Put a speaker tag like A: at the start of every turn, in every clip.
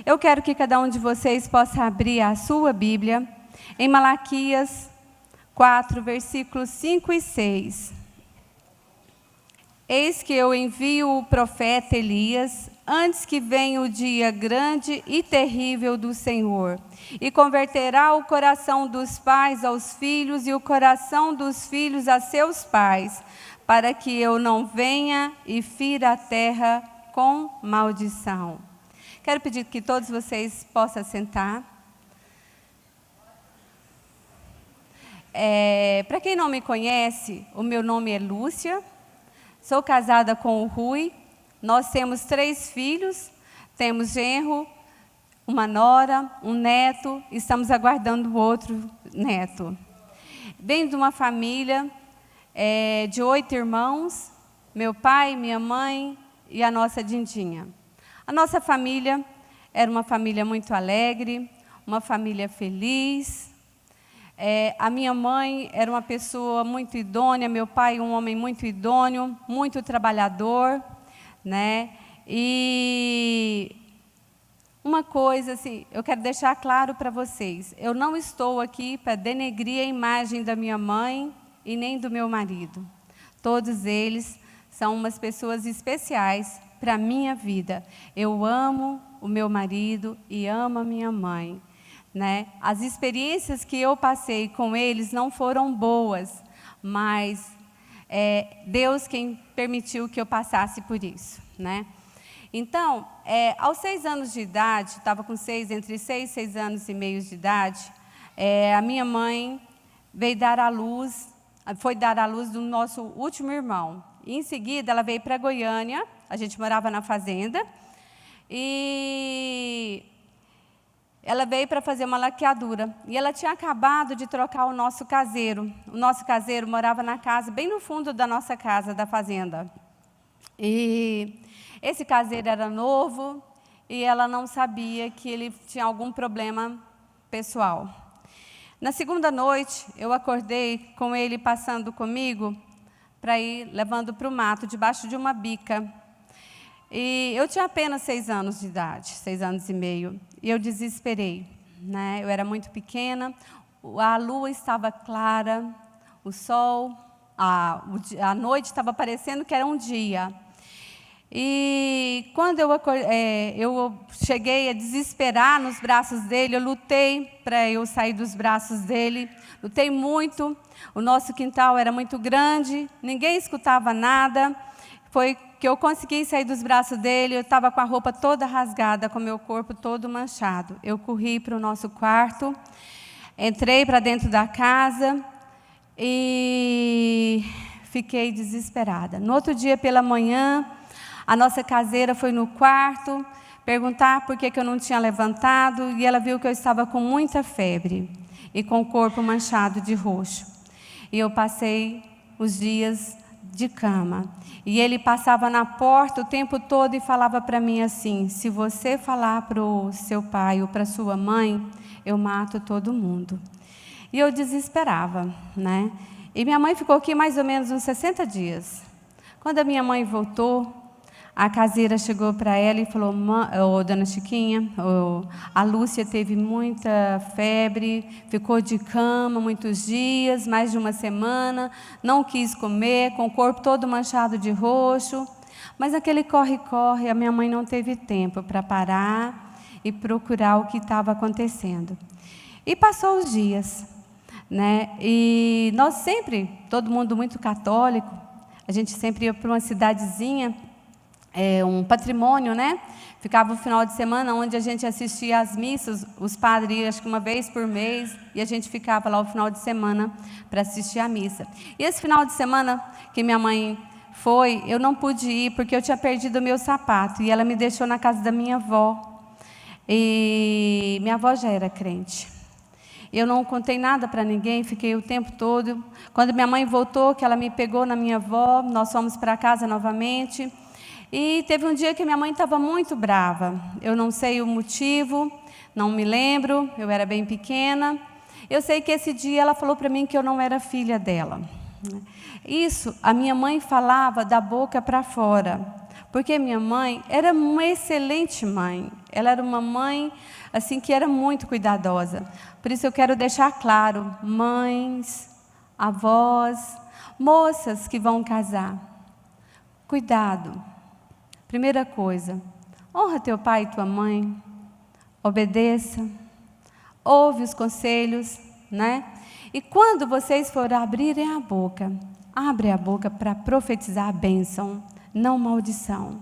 A: Eu quero que cada um de vocês possa abrir a sua Bíblia em Malaquias 4, versículos 5 e 6. Eis que eu envio o profeta Elias, antes que venha o dia grande e terrível do Senhor, e converterá o coração dos pais aos filhos e o coração dos filhos a seus pais, para que eu não venha e fira a terra com maldição. Quero pedir que todos vocês possam sentar. Para quem não me conhece, o meu nome é Lúcia, sou casada com o Rui, nós temos 3 filhos, temos genro, uma nora, um neto, e estamos aguardando o outro neto. Venho de uma família de 8 irmãos, meu pai, minha mãe e a nossa Dindinha. A nossa família era uma família muito alegre, uma família feliz. A minha mãe era uma pessoa muito idônea, meu pai um homem muito idôneo, muito trabalhador, né? E uma coisa assim, eu quero deixar claro para vocês, eu não estou aqui para denegrir a imagem da minha mãe e nem do meu marido. Todos eles são umas pessoas especiais para a minha vida. Eu amo o meu marido e amo a minha mãe. Né? As experiências que eu passei com eles não foram boas, mas Deus quem permitiu que eu passasse por isso. Né? Então, aos 6 anos de idade, estava com entre 6 e 6 anos e meio de idade, a minha mãe veio dar à luz, foi dar à luz do nosso último irmão. E, em seguida, ela veio para Goiânia, a gente morava na fazenda, e ela veio para fazer uma laqueadura. E ela tinha acabado de trocar o nosso caseiro. O nosso caseiro morava na casa, bem no fundo da nossa casa, da fazenda. E esse caseiro era novo e ela não sabia que ele tinha algum problema pessoal. Na segunda noite, eu acordei com ele passando comigo para ir levando para o mato, debaixo de uma bica. E eu tinha apenas 6 anos de idade, 6 anos e meio, e eu desesperei. Né? Eu era muito pequena, a lua estava clara, o sol, a noite estava parecendo que era um dia. E quando eu cheguei a desesperar nos braços dele, eu lutei para eu sair dos braços dele, lutei muito, o nosso quintal era muito grande, ninguém escutava nada, foi que eu consegui sair dos braços dele, eu estava com a roupa toda rasgada, com o meu corpo todo manchado. Eu corri para o nosso quarto, entrei para dentro da casa e fiquei desesperada. No outro dia, pela manhã, a nossa caseira foi no quarto perguntar por que eu não tinha levantado, e ela viu que eu estava com muita febre e com o corpo manchado de roxo. E eu passei os dias de cama. E ele passava na porta o tempo todo e falava para mim assim: se você falar para o seu pai ou para sua mãe, eu mato todo mundo. E eu desesperava, né? E minha mãe ficou aqui mais ou menos uns 60 dias. Quando a minha mãe voltou, a caseira chegou para ela e falou: dona Chiquinha, a Lúcia teve muita febre, ficou de cama muitos dias, mais de uma semana, não quis comer, com o corpo todo manchado de roxo. Mas aquele corre-corre, a minha mãe não teve tempo para parar e procurar o que estava acontecendo. E passou os dias, né? E nós sempre, todo mundo muito católico, a gente sempre ia para uma cidadezinha, um patrimônio, né? Ficava o final de semana onde a gente assistia às missas, os padres iam, acho que uma vez por mês, e a gente ficava lá o final de semana para assistir à missa. E esse final de semana que minha mãe foi, eu não pude ir porque eu tinha perdido o meu sapato, e ela me deixou na casa da minha avó. E minha avó já era crente. Eu não contei nada para ninguém, fiquei o tempo todo. Quando minha mãe voltou, que ela me pegou na minha avó, nós fomos para casa novamente. E teve um dia que minha mãe estava muito brava. Eu não sei o motivo, não me lembro, eu era bem pequena. Eu sei que esse dia ela falou para mim que eu não era filha dela. Isso a minha mãe falava da boca para fora, porque minha mãe era uma excelente mãe. Ela era uma mãe, assim, que era muito cuidadosa. Por isso eu quero deixar claro, mães, avós, moças que vão casar, cuidado. Primeira coisa, honra teu pai e tua mãe, obedeça, ouve os conselhos, né? E quando vocês forem abrirem a boca, abre a boca para profetizar a bênção, não maldição.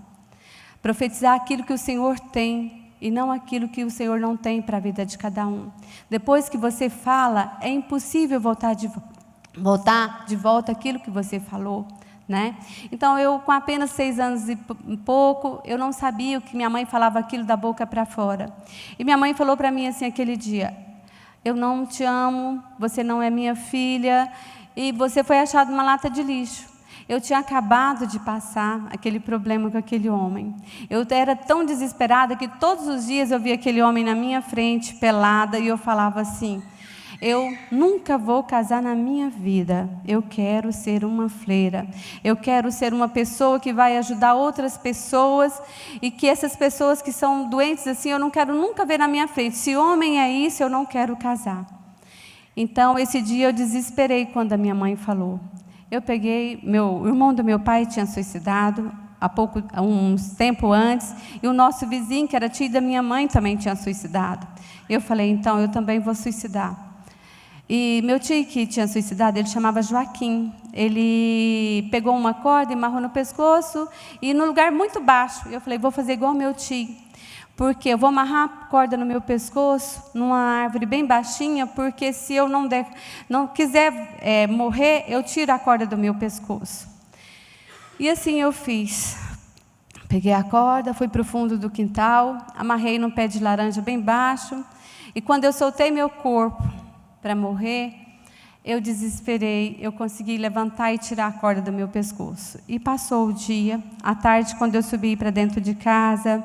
A: Profetizar aquilo que o Senhor tem e não aquilo que o Senhor não tem para a vida de cada um. Depois que você fala, é impossível voltar de volta aquilo que você falou, né? Então, eu com apenas 6 anos e pouco, eu não sabia o que minha mãe falava aquilo da boca para fora. E minha mãe falou para mim assim aquele dia: eu não te amo, você não é minha filha e você foi achado numa lata de lixo. Eu tinha acabado de passar aquele problema com aquele homem. Eu era tão desesperada que todos os dias eu via aquele homem na minha frente, pelada, e eu falava assim: eu nunca vou casar na minha vida. Eu quero ser uma freira. Eu quero ser uma pessoa que vai ajudar outras pessoas e que essas pessoas que são doentes assim, eu não quero nunca ver na minha frente. Se homem é isso, eu não quero casar. Então, esse dia eu desesperei quando a minha mãe falou. Eu peguei, o irmão do meu pai tinha suicidado uns tempo antes, e o nosso vizinho, que era tio da minha mãe, também tinha suicidado. Eu falei, então, eu também vou suicidar. E meu tio que tinha suicidado, ele chamava Joaquim. Ele pegou uma corda e amarrou no pescoço e num lugar muito baixo. Eu falei, vou fazer igual meu tio, porque eu vou amarrar a corda no meu pescoço, numa árvore bem baixinha, porque se eu não quiser morrer, eu tiro a corda do meu pescoço. E assim eu fiz. Peguei a corda, fui para o fundo do quintal, amarrei num pé de laranja bem baixo, e quando eu soltei meu corpo para morrer, eu desesperei, eu consegui levantar e tirar a corda do meu pescoço. E passou o dia, à tarde, quando eu subi para dentro de casa,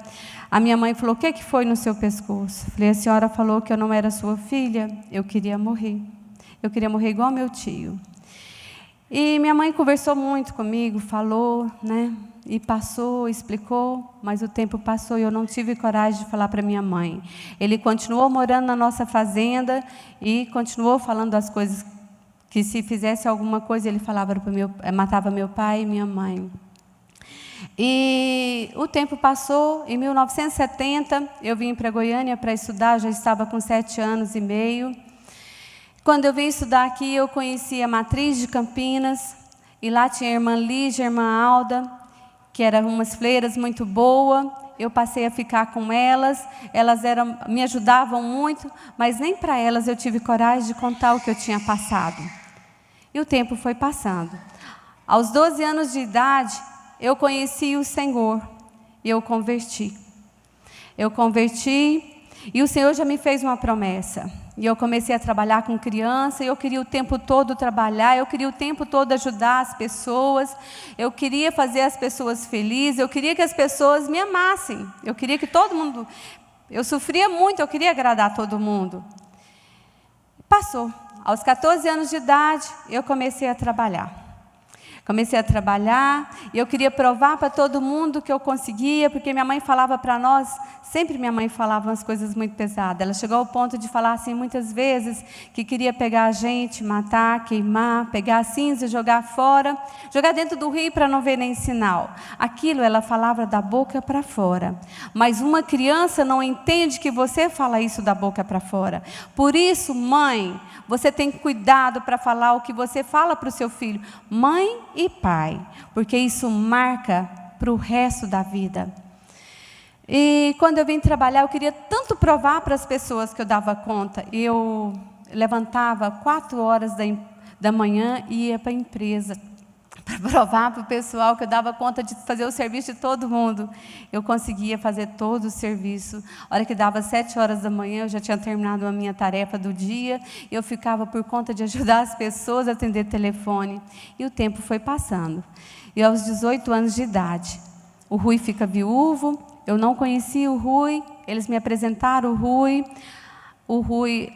A: a minha mãe falou, o que foi no seu pescoço? Falei, a senhora falou que eu não era sua filha, eu queria morrer. Eu queria morrer igual meu tio. E minha mãe conversou muito comigo, falou, né? E passou, explicou, mas o tempo passou e eu não tive coragem de falar para minha mãe. Ele continuou morando na nossa fazenda e continuou falando as coisas que se fizesse alguma coisa ele falava matava meu pai e minha mãe. E o tempo passou, em 1970 eu vim para Goiânia para estudar, já estava com 7 anos e meio. Quando eu vim estudar aqui, eu conheci a matriz de Campinas, e lá tinha a irmã Lígia, a irmã Alda, que eram umas freiras muito boas. Eu passei a ficar com elas, me ajudavam muito, mas nem para elas eu tive coragem de contar o que eu tinha passado. E o tempo foi passando. Aos 12 anos de idade, eu conheci o Senhor e eu converti. Eu converti e o Senhor já me fez uma promessa. E eu comecei a trabalhar com criança, e eu queria o tempo todo trabalhar, eu queria o tempo todo ajudar as pessoas, eu queria fazer as pessoas felizes, eu queria que as pessoas me amassem, eu queria que todo mundo... Eu sofria muito, eu queria agradar todo mundo. Passou. Aos 14 anos de idade, eu comecei a trabalhar. Comecei a trabalhar e eu queria provar para todo mundo que eu conseguia, porque minha mãe falava para nós, sempre minha mãe falava umas coisas muito pesadas. Ela chegou ao ponto de falar assim muitas vezes que queria pegar a gente, matar, queimar, pegar a cinza e jogar fora, jogar dentro do rio para não ver nem sinal. Aquilo ela falava da boca para fora. Mas uma criança não entende que você fala isso da boca para fora. Por isso, mãe, você tem cuidado para falar o que você fala para o seu filho. Mãe e pai, porque isso marca para o resto da vida. E quando eu vim trabalhar, eu queria tanto provar para as pessoas que eu dava conta. Eu levantava 4 horas da manhã e ia para a empresa para provar para o pessoal que eu dava conta de fazer o serviço de todo mundo. Eu conseguia fazer todo o serviço. A hora que dava 7 horas da manhã, eu já tinha terminado a minha tarefa do dia. Eu ficava por conta de ajudar as pessoas a atender telefone. E o tempo foi passando. E aos 18 anos de idade, o Rui fica viúvo. Eu não conhecia o Rui. Eles me apresentaram o Rui.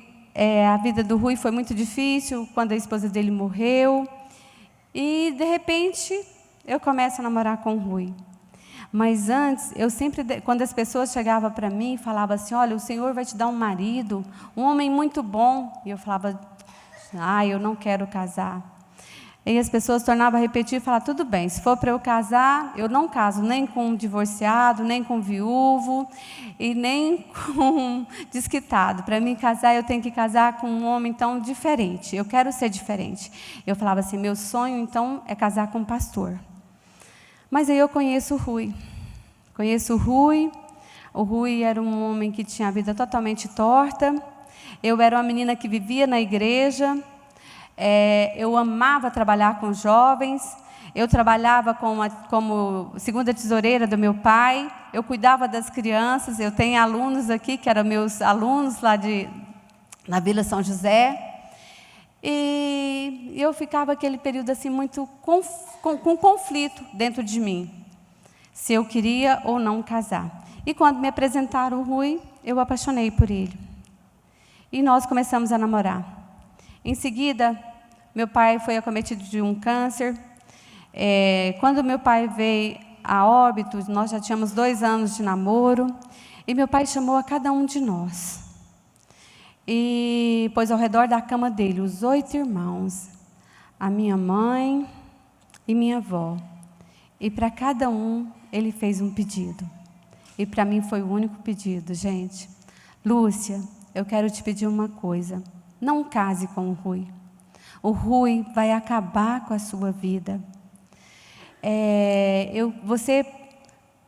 A: A vida do Rui foi muito difícil quando a esposa dele morreu. E, de repente, eu começo a namorar com o Rui. Mas antes, eu sempre, quando as pessoas chegavam para mim e falavam assim, olha, o Senhor vai te dar um marido, um homem muito bom. E eu falava, eu não quero casar. E as pessoas tornavam a repetir e falavam, tudo bem, se for para eu casar, eu não caso nem com um divorciado, nem com um viúvo, e nem com um desquitado. Para mim casar, eu tenho que casar com um homem, então, diferente. Eu quero ser diferente. Eu falava assim, meu sonho, então, é casar com um pastor. Mas aí eu conheço o Rui. O Rui era um homem que tinha a vida totalmente torta. Eu era uma menina que vivia na igreja. Eu amava trabalhar com jovens. Eu trabalhava como segunda tesoureira do meu pai. Eu cuidava das crianças. Eu tenho alunos aqui, que eram meus alunos lá na Vila São José. E eu ficava aquele período assim muito com conflito dentro de mim, se eu queria ou não casar. E quando me apresentaram o Rui, eu apaixonei por ele. E nós começamos a namorar. Em seguida, meu pai foi acometido de um câncer. Quando meu pai veio a óbito, nós já tínhamos 2 anos de namoro, e meu pai chamou a cada um de nós. E pôs ao redor da cama dele os 8 irmãos, a minha mãe e minha avó. E para cada um, ele fez um pedido. E para mim foi o único pedido, gente. Lúcia, eu quero te pedir uma coisa. Não case com o Rui. O Rui vai acabar com a sua vida. Você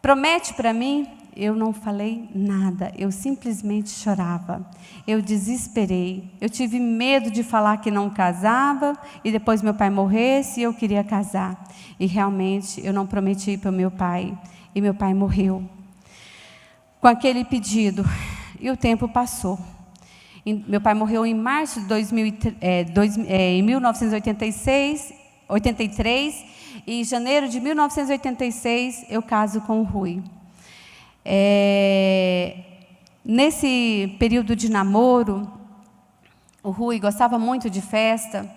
A: promete para mim? Eu não falei nada, eu simplesmente chorava. Eu desesperei. Eu tive medo de falar que não casava e depois meu pai morresse e eu queria casar. E realmente eu não prometi para o meu pai. E meu pai morreu com aquele pedido. E o tempo passou. Meu pai morreu em março de 1983. E em janeiro de 1986 eu caso com o Rui. Nesse período de namoro, o Rui gostava muito de festa.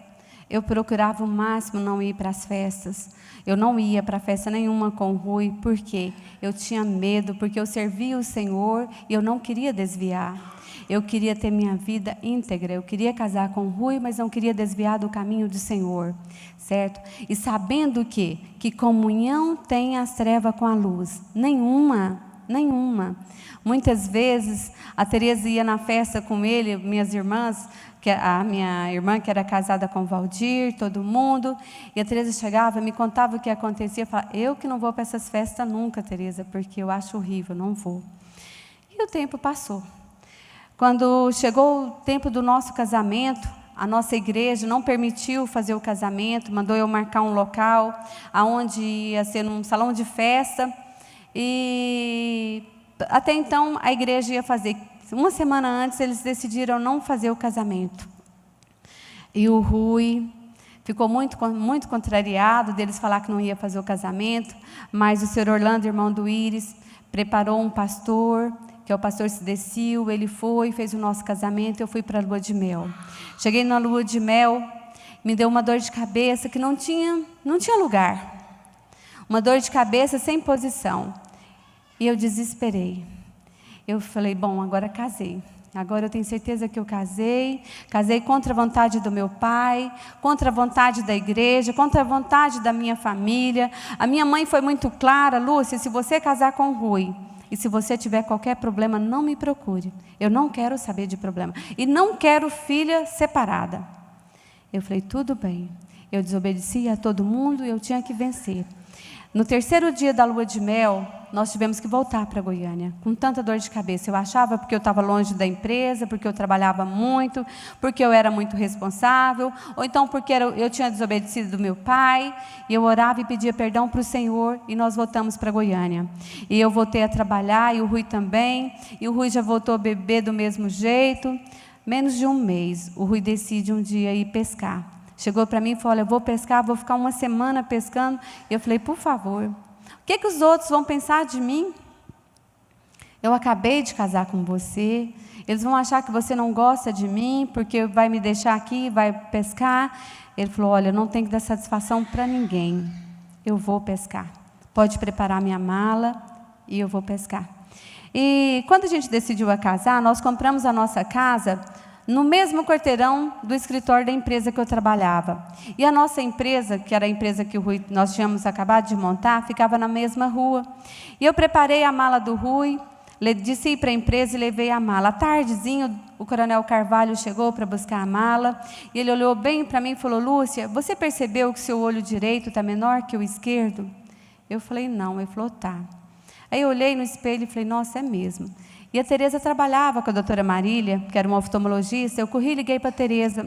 A: Eu procurava o máximo não ir para as festas. Eu não ia para festa nenhuma com o Rui, porque eu tinha medo, porque eu servia o Senhor e eu não queria desviar. Eu queria ter minha vida íntegra, eu queria casar com o Rui, mas não queria desviar do caminho do Senhor, certo? E sabendo que comunhão tem as trevas com a luz? Nenhuma. Muitas vezes a Tereza ia na festa com ele, minhas irmãs, a minha irmã que era casada com o Valdir, todo mundo, e a Tereza chegava, me contava o que acontecia, falava, eu que não vou para essas festas nunca, Tereza, porque eu acho horrível, não vou. E o tempo passou. Quando chegou o tempo do nosso casamento, a nossa igreja não permitiu fazer o casamento, mandou eu marcar um local, onde ia ser num salão de festa, e até então a igreja ia fazer. Uma semana antes eles decidiram não fazer o casamento. E o Rui ficou muito contrariado deles falar que não ia fazer o casamento, mas o senhor Orlando, irmão do Íris, preparou um pastor, que é o pastor Cidecil. Ele foi, fez o nosso casamento. Eu fui para a lua de mel. Cheguei na lua de mel, me deu uma dor de cabeça que não tinha lugar. Uma dor de cabeça sem posição. E eu desesperei. Eu falei, bom, agora casei. Agora eu tenho certeza que eu casei contra a vontade do meu pai, contra a vontade da igreja, contra a vontade da minha família. A minha mãe foi muito clara, Lúcia, se você casar com o Rui, e se você tiver qualquer problema, não me procure. Eu não quero saber de problema. E não quero filha separada. Eu falei, tudo bem. Eu desobedeci a todo mundo e eu tinha que vencer. No terceiro dia da lua de mel, nós tivemos que voltar para Goiânia, com tanta dor de cabeça. Eu achava porque eu estava longe da empresa, porque eu trabalhava muito, porque eu era muito responsável, ou então porque eu tinha desobedecido do meu pai, e eu orava e pedia perdão para o Senhor, e nós voltamos para Goiânia. E eu voltei a trabalhar, e o Rui também, e o Rui já voltou a beber do mesmo jeito. Menos de um mês, o Rui decide um dia ir pescar. Chegou para mim e falou, olha, eu vou pescar, vou ficar uma semana pescando. E eu falei, por favor, o que os outros vão pensar de mim? Eu acabei de casar com você, eles vão achar que você não gosta de mim, porque vai me deixar aqui, vai pescar. Ele falou, olha, eu não tenho que dar satisfação para ninguém, eu vou pescar. pode preparar minha mala e eu vou pescar. E quando a gente decidiu a casar, nós compramos a nossa casa no mesmo quarteirão do escritório da empresa que eu trabalhava. E a nossa empresa, que era a empresa que nós tínhamos acabado de montar, ficava na mesma rua. E eu preparei a mala do Rui, disse ir para a empresa e levei a mala. À tardezinho, o coronel Carvalho chegou para buscar a mala, e ele olhou bem para mim e falou: Lúcia, você percebeu que seu olho direito está menor que o esquerdo? Eu falei: não. Ele falou: tá. Aí eu olhei no espelho e falei: nossa, é mesmo. E a Tereza trabalhava com a doutora Marília, que era uma oftalmologista. Eu corri e liguei para a Tereza.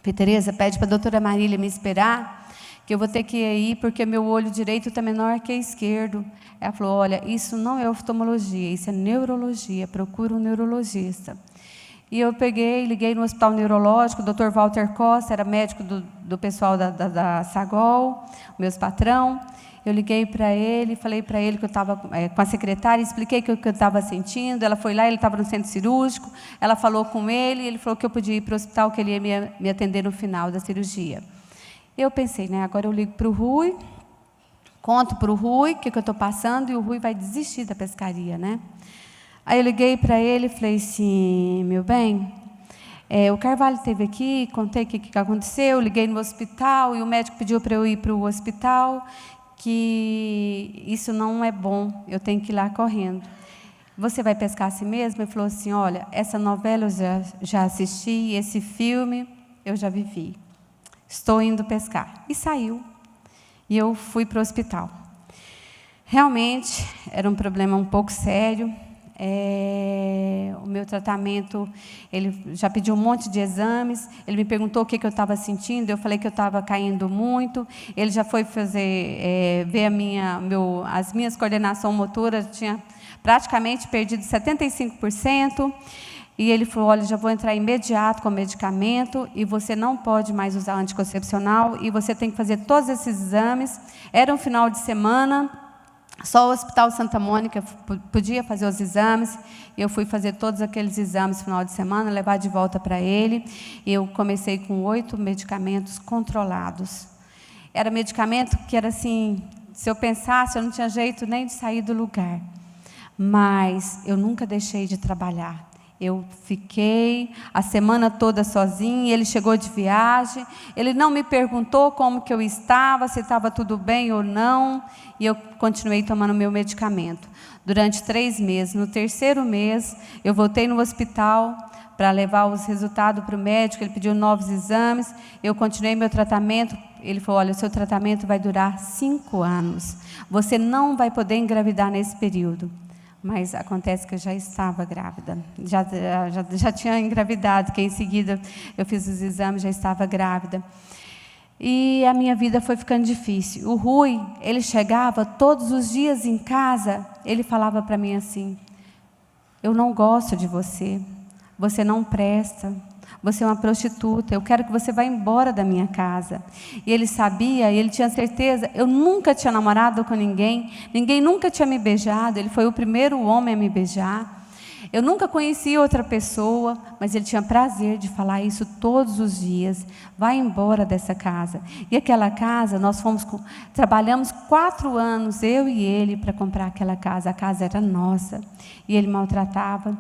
A: Falei: Tereza, pede para a doutora Marília me esperar, que eu vou ter que ir, porque meu olho direito está menor que o esquerdo. Ela falou: olha, isso não é oftalmologia, isso é neurologia, procura um neurologista. E eu peguei, liguei no hospital neurológico, o Dr. Walter Costa, era médico do pessoal da Sagol, meus patrão. Eu liguei para ele, falei para ele que eu estava com a secretária, expliquei o que eu estava sentindo. Ela foi lá, ele estava no centro cirúrgico, ela falou com ele, ele falou que eu podia ir para o hospital, que ele ia me atender no final da cirurgia. Eu pensei, agora eu ligo para o Rui, conto para o Rui o que eu estou passando, e o Rui vai desistir da pescaria, Aí eu liguei para ele e falei assim: meu bem, o Carvalho esteve aqui, contei o que aconteceu, liguei no hospital, e o médico pediu para eu ir para o hospital, que isso não é bom, eu tenho que ir lá correndo. Você vai pescar assim mesmo? Ele falou assim: olha, essa novela eu já assisti, esse filme eu já vivi. Estou indo pescar. E saiu. E eu fui para o hospital. Realmente, era um problema um pouco sério. O meu tratamento, ele já pediu um monte de exames. Ele me perguntou o que eu estava sentindo. Eu falei que eu estava caindo muito. Ele já foi fazer, ver as minhas coordenações motoras. Tinha praticamente perdido 75%. E ele falou: olha, já vou entrar imediato com o medicamento, e você não pode mais usar anticoncepcional, e você tem que fazer todos esses exames. Era um final de semana, só o Hospital Santa Mônica podia fazer os exames. Eu fui fazer todos aqueles exames no final de semana, levar de volta para ele. Eu comecei com 8 medicamentos controlados. Era medicamento que era assim, se eu pensasse, eu não tinha jeito nem de sair do lugar. Mas eu nunca deixei de trabalhar. Eu fiquei a semana toda sozinha. Ele chegou de viagem, ele não me perguntou como que eu estava, se estava tudo bem ou não, e eu continuei tomando meu medicamento durante 3 meses. No 3º mês, eu voltei no hospital para levar os resultados para o médico. Ele pediu novos exames, eu continuei meu tratamento. Ele falou: olha, o seu tratamento vai durar 5 anos, você não vai poder engravidar nesse período. Mas acontece que eu já estava grávida, já tinha engravidado, que em seguida eu fiz os exames, já estava grávida. E a minha vida foi ficando difícil. O Rui, ele chegava todos os dias em casa, ele falava para mim assim: eu não gosto de você, você não presta, você é uma prostituta, eu quero que você vá embora da minha casa. E ele sabia, e ele tinha certeza, eu nunca tinha namorado com ninguém, ninguém nunca tinha me beijado, ele foi o primeiro homem a me beijar. Eu nunca conheci outra pessoa, mas ele tinha prazer de falar isso todos os dias: vai embora dessa casa. E aquela casa, nós trabalhamos 4 anos, eu e ele, para comprar aquela casa. A casa era nossa, e ele maltratava.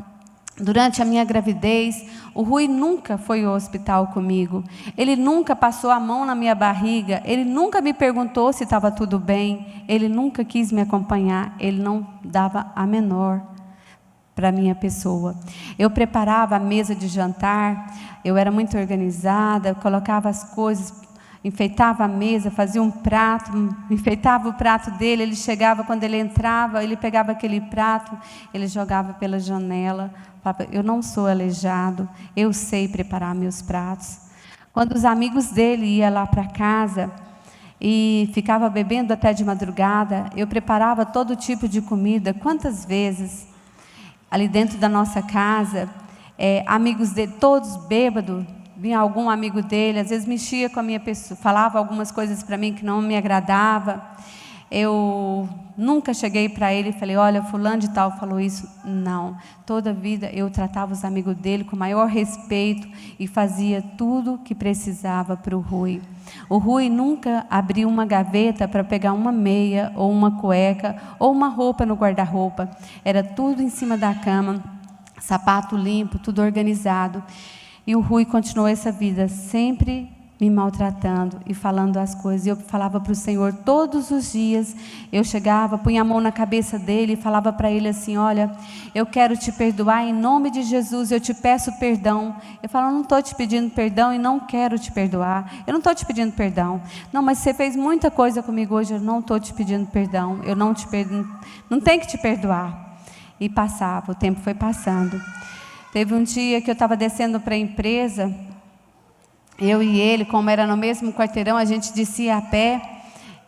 A: Durante a minha gravidez, o Rui nunca foi ao hospital comigo, ele nunca passou a mão na minha barriga, ele nunca me perguntou se estava tudo bem, ele nunca quis me acompanhar, ele não dava a menor para a minha pessoa. Eu preparava a mesa de jantar, eu era muito organizada, eu colocava as coisas, enfeitava a mesa, fazia um prato, enfeitava o prato dele. Ele chegava, quando ele entrava, ele pegava aquele prato, ele jogava pela janela, falava: eu não sou aleijado, eu sei preparar meus pratos. Quando os amigos dele iam lá para casa e ficava bebendo até de madrugada, eu preparava todo tipo de comida. Quantas vezes, ali dentro da nossa casa, amigos dele, todos bêbados, vinha algum amigo dele, às vezes mexia com a minha pessoa, falava algumas coisas para mim que não me agradava. eu nunca cheguei para ele e falei, olha, fulano de tal falou isso. Não, toda a vida eu tratava os amigos dele com o maior respeito e fazia tudo que precisava para o Rui. O Rui nunca abriu uma gaveta para pegar uma meia ou uma cueca ou uma roupa no guarda-roupa. Era tudo em cima da cama, sapato limpo, tudo organizado. E o Rui continuou essa vida sempre me maltratando e falando as coisas. Eu falava para o Senhor todos os dias. Eu chegava, punha a mão na cabeça dele e falava para ele assim, olha, eu quero te perdoar em nome de Jesus, eu te peço perdão. Eu falava, não estou te pedindo perdão e não quero te perdoar. Eu não estou te pedindo perdão. Não, mas você fez muita coisa comigo hoje, eu não estou te pedindo perdão. Eu não te perdoo, não tenho que te perdoar. E passava, o tempo foi passando. Teve um dia que eu estava descendo para a empresa, eu e ele, como era no mesmo quarteirão, a gente descia a pé.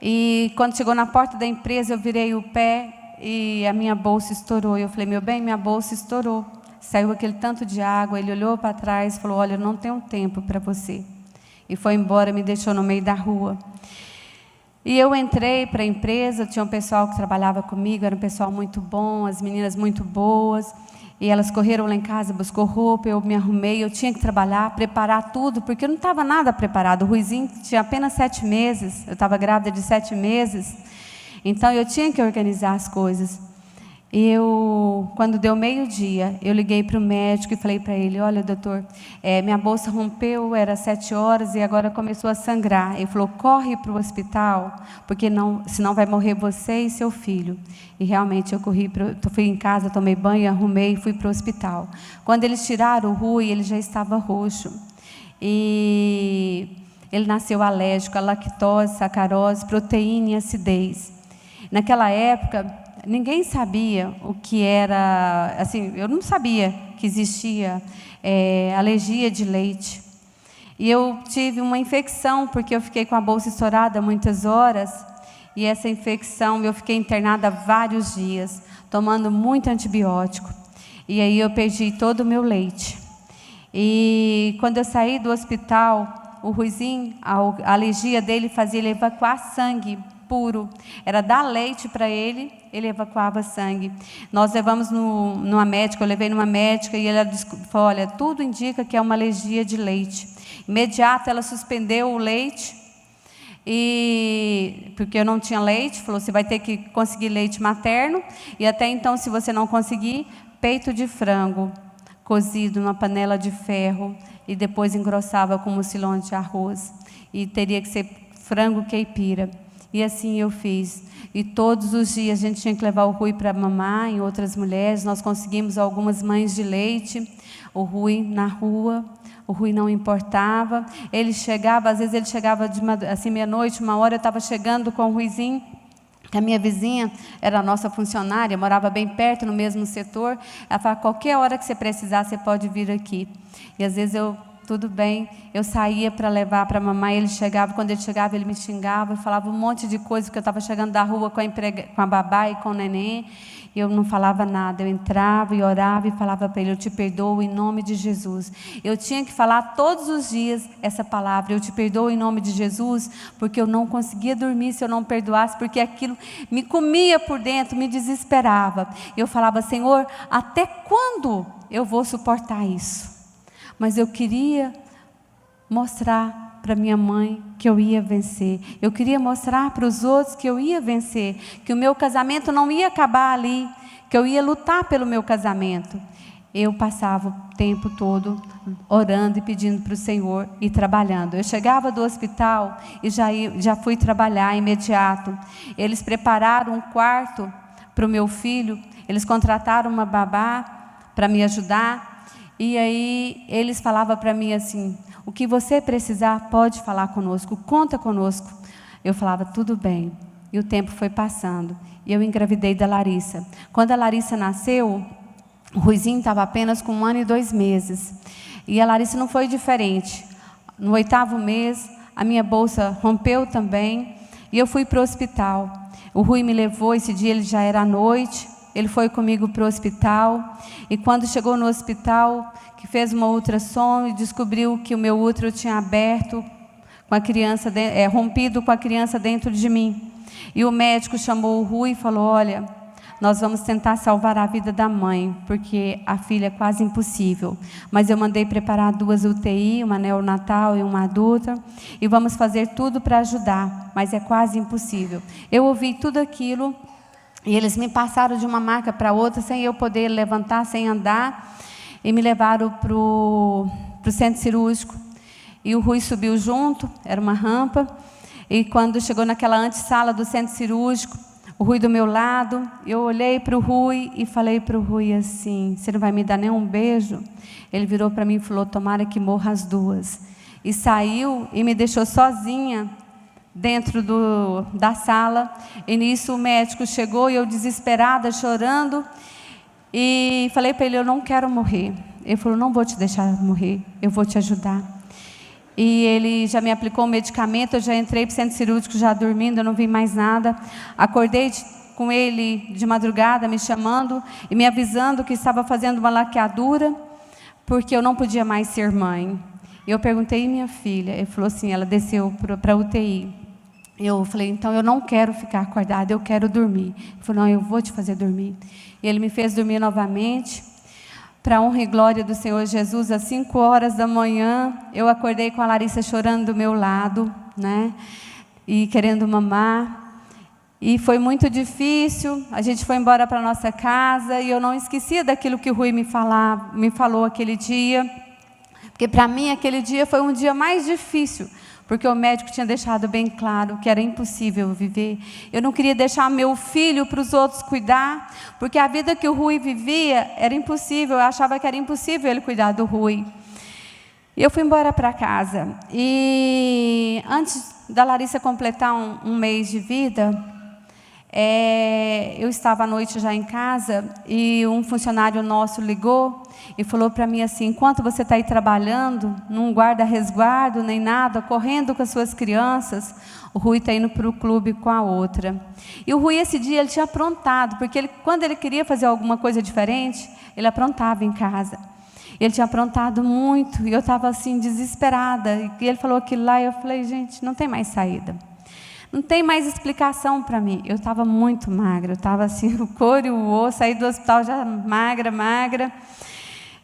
A: E quando chegou na porta da empresa, eu virei o pé e a minha bolsa estourou. Eu falei, meu bem, minha bolsa estourou. Saiu aquele tanto de água. Ele olhou para trás e falou, olha, eu não tenho tempo para você. E foi embora, me deixou no meio da rua. E eu entrei para a empresa, tinha um pessoal que trabalhava comigo, era um pessoal muito bom, as meninas muito boas. E elas correram lá em casa, buscou roupa, eu me arrumei, eu tinha que trabalhar, preparar tudo, porque eu não estava nada preparado. O Ruizinho tinha apenas 7 meses, eu estava grávida de 7 meses, então eu tinha que organizar as coisas. Quando deu meio-dia, eu liguei para o médico e falei para ele, olha, doutor, minha bolsa rompeu, era 7 horas e agora começou a sangrar. Ele falou, corre para o hospital, porque senão vai morrer você e seu filho. E realmente eu fui em casa, tomei banho, arrumei e fui para o hospital. Quando eles tiraram o Rui, ele já estava roxo. E ele nasceu alérgico a lactose, sacarose, proteína e acidez. Naquela época, ninguém sabia o que era, assim, eu não sabia que existia alergia de leite. E eu tive uma infecção, porque eu fiquei com a bolsa estourada muitas horas, e essa infecção, eu fiquei internada vários dias, tomando muito antibiótico. E aí eu perdi todo o meu leite. E quando eu saí do hospital, o Ruizinho, a alergia dele fazia ele evacuar sangue puro. Era dar leite para ele, ele evacuava sangue. Nós levamos numa médica, eu levei numa médica e ela falou, olha, tudo indica que é uma alergia de leite. Imediato ela suspendeu o leite, porque eu não tinha leite, falou, você vai ter que conseguir leite materno, e até então, se você não conseguir, peito de frango cozido numa panela de ferro, e depois engrossava com mucilhão de arroz, e teria que ser frango caipira. E assim eu fiz. E todos os dias a gente tinha que levar o Rui para mamar em outras mulheres. Nós conseguimos algumas mães de leite. O Rui na rua, o Rui não importava. Ele chegava, às vezes ele chegava assim, meia-noite, 1h, eu estava chegando com o Ruizinho, que a minha vizinha era a nossa funcionária, morava bem perto, no mesmo setor. Ela falava, qualquer hora que você precisar, você pode vir aqui. E às vezes tudo bem, eu saía para levar para a mamãe, ele chegava, quando ele chegava, ele me xingava, falava um monte de coisa, porque eu estava chegando da rua com a babá e com o neném, e eu não falava nada, eu entrava e orava e falava para ele, eu te perdoo em nome de Jesus. Eu tinha que falar todos os dias essa palavra, eu te perdoo em nome de Jesus, porque eu não conseguia dormir se eu não perdoasse, porque aquilo me comia por dentro, me desesperava. Eu falava, Senhor, até quando eu vou suportar isso? Mas eu queria mostrar para minha mãe que eu ia vencer. Eu queria mostrar para os outros que eu ia vencer, que o meu casamento não ia acabar ali, que eu ia lutar pelo meu casamento. Eu passava o tempo todo orando e pedindo para o Senhor e trabalhando. Eu chegava do hospital e já fui trabalhar imediato. Eles prepararam um quarto para o meu filho, eles contrataram uma babá para me ajudar. E aí eles falavam para mim assim, o que você precisar pode falar conosco, conta conosco. Eu falava, tudo bem. E o tempo foi passando. E eu engravidei da Larissa. Quando a Larissa nasceu, o Ruizinho estava apenas com 1 ano e 2 meses. E a Larissa não foi diferente. No 8º mês, a minha bolsa rompeu também. E eu fui para o hospital. O Rui me levou, esse dia ele já era à noite. Ele foi comigo para o hospital, e quando chegou no hospital, que fez uma ultrassom e descobriu que o meu útero tinha aberto, com a criança rompido com a criança dentro de mim. E o médico chamou o Rui e falou: olha, nós vamos tentar salvar a vida da mãe, porque a filha é quase impossível. Mas eu mandei preparar 2 UTI, uma neonatal e uma adulta, e vamos fazer tudo para ajudar, mas é quase impossível. Eu ouvi tudo aquilo, e eles me passaram de uma maca para outra, sem eu poder levantar, sem andar, e me levaram para o centro cirúrgico. E o Rui subiu junto, era uma rampa, e quando chegou naquela antessala do centro cirúrgico, o Rui do meu lado, eu olhei para o Rui e falei para o Rui assim: você não vai me dar nenhum beijo? Ele virou para mim e falou: tomara que morra as duas. E saiu e me deixou sozinha dentro da sala. E nisso o médico chegou e eu desesperada, chorando, e falei para ele: eu não quero morrer. Ele falou: não vou te deixar morrer, eu vou te ajudar. E ele já me aplicou um medicamento, eu já entrei para o centro cirúrgico já dormindo, eu não vi mais nada. Acordei com ele de madrugada, me chamando e me avisando que estava fazendo uma laqueadura, porque eu não podia mais ser mãe. E eu perguntei: e minha filha? Ele falou assim: ela desceu para a UTI. Eu falei: então eu não quero ficar acordada, eu quero dormir. Ele falou: não, eu vou te fazer dormir. E ele me fez dormir novamente. Para a honra e glória do Senhor Jesus, às 5 horas da manhã, eu acordei com a Larissa chorando do meu lado, né? E querendo mamar. E foi muito difícil. A gente foi embora para a nossa casa e eu não esquecia daquilo que o Rui me falou aquele dia. Porque para mim aquele dia foi um dia mais difícil, porque o médico tinha deixado bem claro que era impossível viver. Eu não queria deixar meu filho para os outros cuidar, porque a vida que o Rui vivia era impossível, eu achava que era impossível ele cuidar do Rui. E eu fui embora para casa. E antes da Larissa completar um mês de vida, eu estava à noite já em casa e um funcionário nosso ligou e falou para mim assim: enquanto você está aí trabalhando, não guarda resguardo nem nada, correndo com as suas crianças, o Rui está indo para o clube com a outra. E o Rui, esse dia, ele tinha aprontado, porque quando ele queria fazer alguma coisa diferente, ele aprontava em casa. Ele tinha aprontado muito e eu estava assim desesperada. E ele falou aquilo lá e eu falei: gente, não tem mais saída. Não tem mais explicação para mim. Eu estava muito magra, eu estava assim, o couro e o osso, saí do hospital já magra.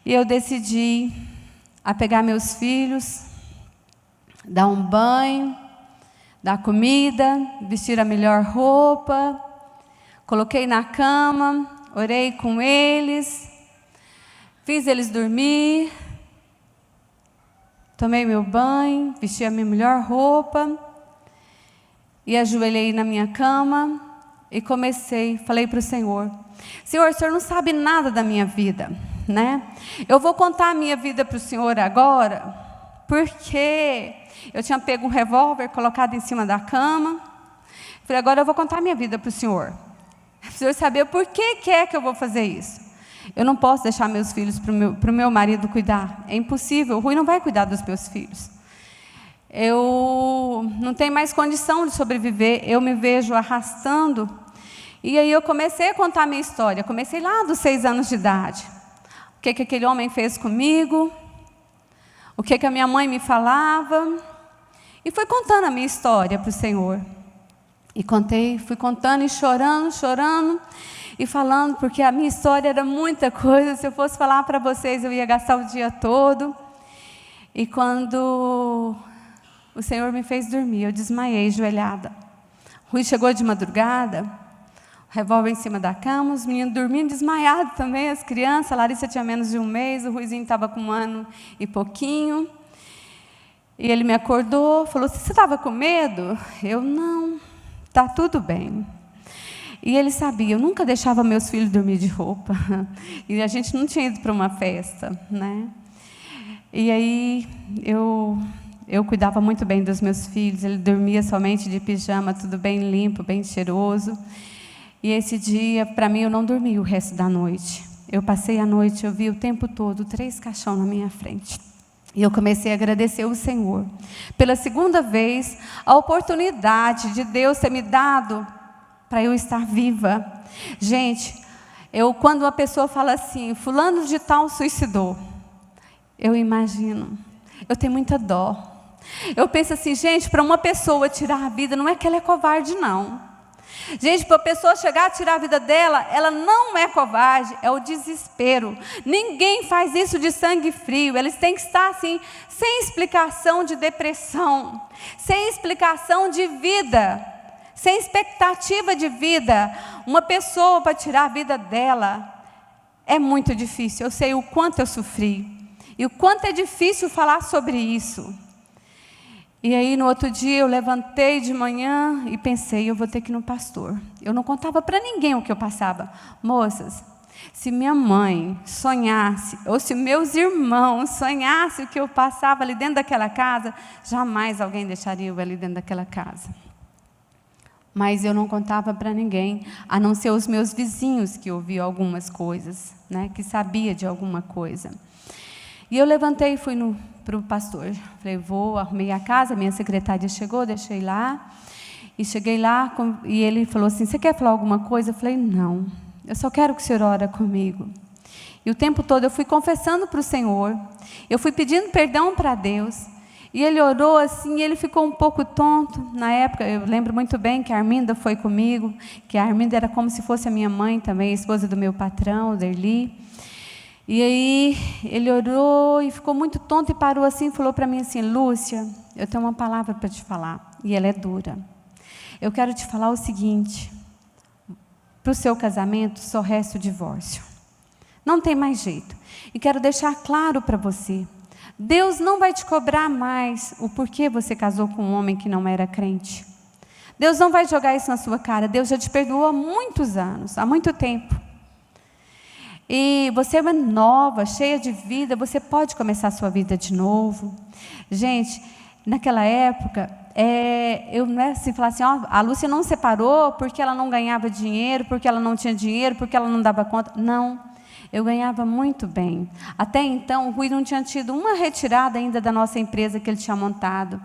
A: E eu decidi a pegar meus filhos, dar um banho, dar comida, vestir a melhor roupa, coloquei na cama, orei com eles, fiz eles dormir, tomei meu banho, vesti a minha melhor roupa, e ajoelhei na minha cama e falei para o Senhor: Senhor, o Senhor não sabe nada da minha vida, né? Eu vou contar a minha vida para o Senhor agora, porque eu tinha pego um revólver, colocado em cima da cama. Falei: agora eu vou contar a minha vida para o Senhor. O Senhor saber por que é que eu vou fazer isso. Eu não posso deixar meus filhos para o meu marido cuidar. É impossível, o Rui não vai cuidar dos meus filhos. Eu não tenho mais condição de sobreviver, eu me vejo arrastando. E aí eu comecei a contar a minha história, comecei lá dos 6 anos de idade. O que aquele homem fez comigo, o que a minha mãe me falava. E fui contando a minha história para o Senhor. E fui contando e chorando, e falando, porque a minha história era muita coisa. Se eu fosse falar para vocês, eu ia gastar o dia todo. E quando o Senhor me fez dormir, eu desmaiei, joelhada. Rui chegou de madrugada, o revólver em cima da cama, os meninos dormindo, desmaiados também, as crianças. A Larissa tinha menos de 1 mês, o Ruizinho estava com 1 ano e pouquinho. E ele me acordou, falou: você estava com medo? Eu: não, está tudo bem. E ele sabia, eu nunca deixava meus filhos dormir de roupa. E a gente não tinha ido para uma festa, né? E aí eu cuidava muito bem dos meus filhos, ele dormia somente de pijama, tudo bem limpo, bem cheiroso. E esse dia, para mim, eu não dormi o resto da noite. Eu passei a noite, eu vi o tempo todo 3 caixões na minha frente. E eu comecei a agradecer o Senhor. Pela segunda vez, a oportunidade de Deus ter me dado para eu estar viva. Gente, quando uma pessoa fala assim: fulano de tal suicidou, eu imagino, eu tenho muita dó. Eu penso assim: gente, para uma pessoa tirar a vida, não é que ela é covarde, não. Gente, para a pessoa chegar a tirar a vida dela, ela não é covarde, é o desespero. Ninguém faz isso de sangue frio. Eles têm que estar assim, sem explicação de depressão, sem explicação de vida, sem expectativa de vida. Uma pessoa para tirar a vida dela é muito difícil. Eu sei o quanto eu sofri e o quanto é difícil falar sobre isso. E aí, no outro dia, eu levantei de manhã e pensei, eu vou ter que ir no pastor. Eu não contava para ninguém o que eu passava. Moças, se minha mãe sonhasse, ou se meus irmãos sonhassem o que eu passava ali dentro daquela casa, jamais alguém deixaria eu ali dentro daquela casa. Mas eu não contava para ninguém, a não ser os meus vizinhos que ouviam algumas coisas, né, que sabia de alguma coisa. E eu levantei e fui para o pastor. Falei, arrumei a casa, minha secretária chegou, deixei lá. E cheguei lá, e ele falou assim, você quer falar alguma coisa? Eu falei, não, eu só quero que o senhor ore comigo. E o tempo todo eu fui confessando para o Senhor, eu fui pedindo perdão para Deus. E ele orou assim, e ele ficou um pouco tonto. Na época, eu lembro muito bem que a Arminda foi comigo, que a Arminda era como se fosse a minha mãe também, a esposa do meu patrão, o Derli. E aí, ele orou e ficou muito tonto e parou assim e falou para mim assim, Lúcia, eu tenho uma palavra para te falar, e ela é dura. Eu quero te falar o seguinte, para o seu casamento só resta o divórcio. Não tem mais jeito. E quero deixar claro para você, Deus não vai te cobrar mais o porquê você casou com um homem que não era crente. Deus não vai jogar isso na sua cara, Deus já te perdoou há muitos anos, há muito tempo. E você é nova, cheia de vida, você pode começar a sua vida de novo. Gente, naquela época, eu não é assim, falar assim, a Lúcia não separou porque ela não ganhava dinheiro, porque ela não tinha dinheiro, porque ela não dava conta. Não, eu ganhava muito bem. Até então, o Rui não tinha tido uma retirada ainda da nossa empresa que ele tinha montado.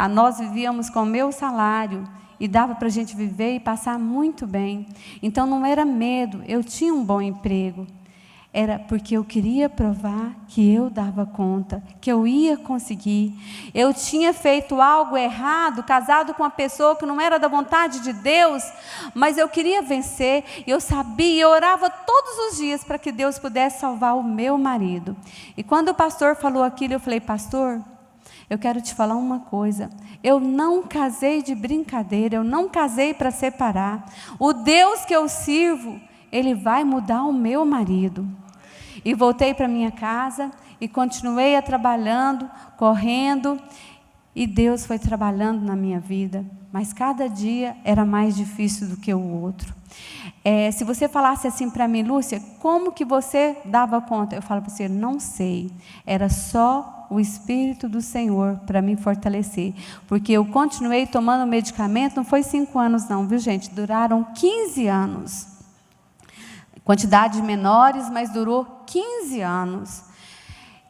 A: Nós vivíamos com o meu salário e dava para a gente viver e passar muito bem. Então, não era medo, eu tinha um bom emprego. Era porque eu queria provar que eu dava conta, que eu ia conseguir. Eu tinha feito algo errado, casado com uma pessoa que não era da vontade de Deus, mas eu queria vencer, eu sabia, eu orava todos os dias para que Deus pudesse salvar o meu marido. E quando o pastor falou aquilo, eu falei, pastor, eu quero te falar uma coisa, eu não casei de brincadeira, eu não casei para separar. O Deus que eu sirvo, Ele vai mudar o meu marido. E voltei para minha casa e continuei trabalhando, correndo, e Deus foi trabalhando na minha vida, mas cada dia era mais difícil do que o outro. Se você falasse assim para mim, Lúcia, como que você dava conta? Eu falo para você, não sei, era só o Espírito do Senhor para me fortalecer, porque eu continuei tomando medicamento, não foi 5 anos não, viu gente, duraram 15 anos. Quantidades menores, mas durou 15 anos.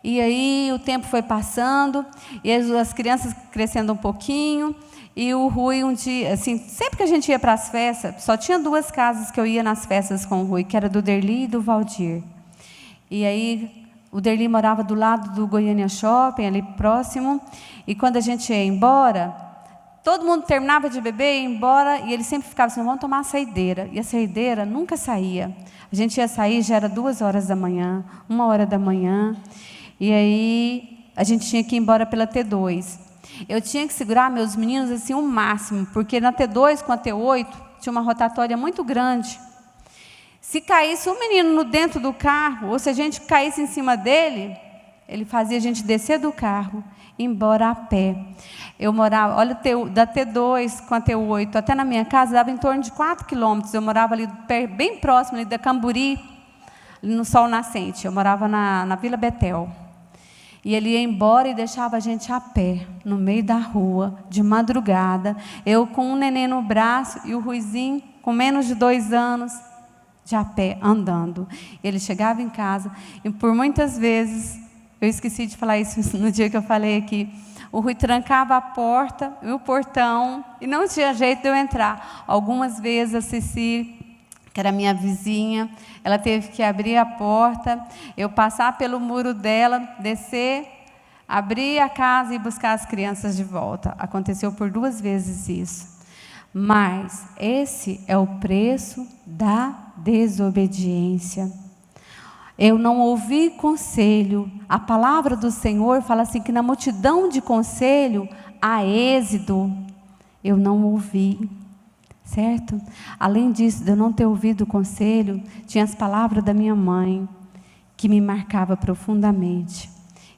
A: E aí o tempo foi passando, e as crianças crescendo um pouquinho, e o Rui um dia, assim, sempre que a gente ia para as festas, só tinha 2 casas que eu ia nas festas com o Rui, que era do Derli e do Valdir. E aí o Derli morava do lado do Goiânia Shopping, ali próximo, e quando a gente ia embora, todo mundo terminava de beber e ia embora, e ele sempre ficava assim, vamos tomar a saideira. E a saideira nunca saía. A gente ia sair, já era 2 horas da manhã, 1 hora da manhã. E aí, a gente tinha que ir embora pela T2. Eu tinha que segurar meus meninos assim o máximo, porque na T2 com a T8 tinha uma rotatória muito grande. Se caísse um menino dentro do carro, ou se a gente caísse em cima dele, ele fazia a gente descer do carro e ir embora a pé. Eu morava, olha, da T2 com a T8 até na minha casa, dava em torno de 4 quilômetros. Eu morava ali bem próximo ali da Camburi, no sol nascente. Eu morava na Vila Betel. E ele ia embora e deixava a gente a pé, no meio da rua, de madrugada. Eu com um neném no braço e o Ruizinho com menos de 2 anos, de a pé, andando. Ele chegava em casa e por muitas vezes, eu esqueci de falar isso no dia que eu falei aqui, o Rui trancava a porta e o portão e não tinha jeito de eu entrar. Algumas vezes a Ceci, que era minha vizinha, ela teve que abrir a porta, eu passar pelo muro dela, descer, abrir a casa e buscar as crianças de volta. Aconteceu por 2 vezes isso. Mas esse é o preço da desobediência. Eu não ouvi conselho. A palavra do Senhor fala assim, que na multidão de conselho há êxito. Eu não ouvi, certo? Além disso, de eu não ter ouvido o conselho, tinha as palavras da minha mãe, que me marcava profundamente.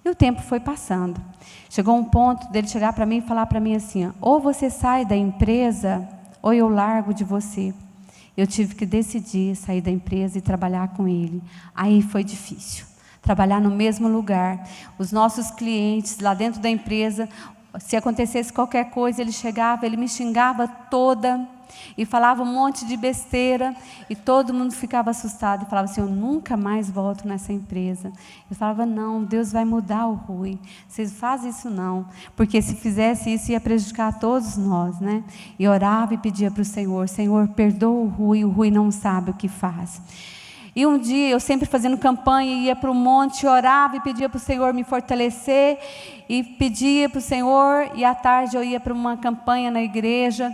A: E o tempo foi passando. Chegou um ponto dele chegar para mim e falar para mim assim, ou você sai da empresa, ou eu largo de você. Eu tive que decidir sair da empresa e trabalhar com ele. Aí foi difícil. Trabalhar no mesmo lugar. Os nossos clientes lá dentro da empresa, se acontecesse qualquer coisa, ele chegava, ele me xingava toda e falava um monte de besteira e todo mundo ficava assustado e falava assim, eu nunca mais volto nessa empresa. Eu falava, não, Deus vai mudar o Rui, vocês fazem isso não, porque se fizesse isso ia prejudicar a todos nós, né? E orava e pedia para o Senhor, Senhor, perdoa o Rui não sabe o que faz. E um dia, eu sempre fazendo campanha, ia para o monte, orava e pedia para o Senhor me fortalecer, e pedia para o Senhor, e à tarde eu ia para uma campanha na igreja,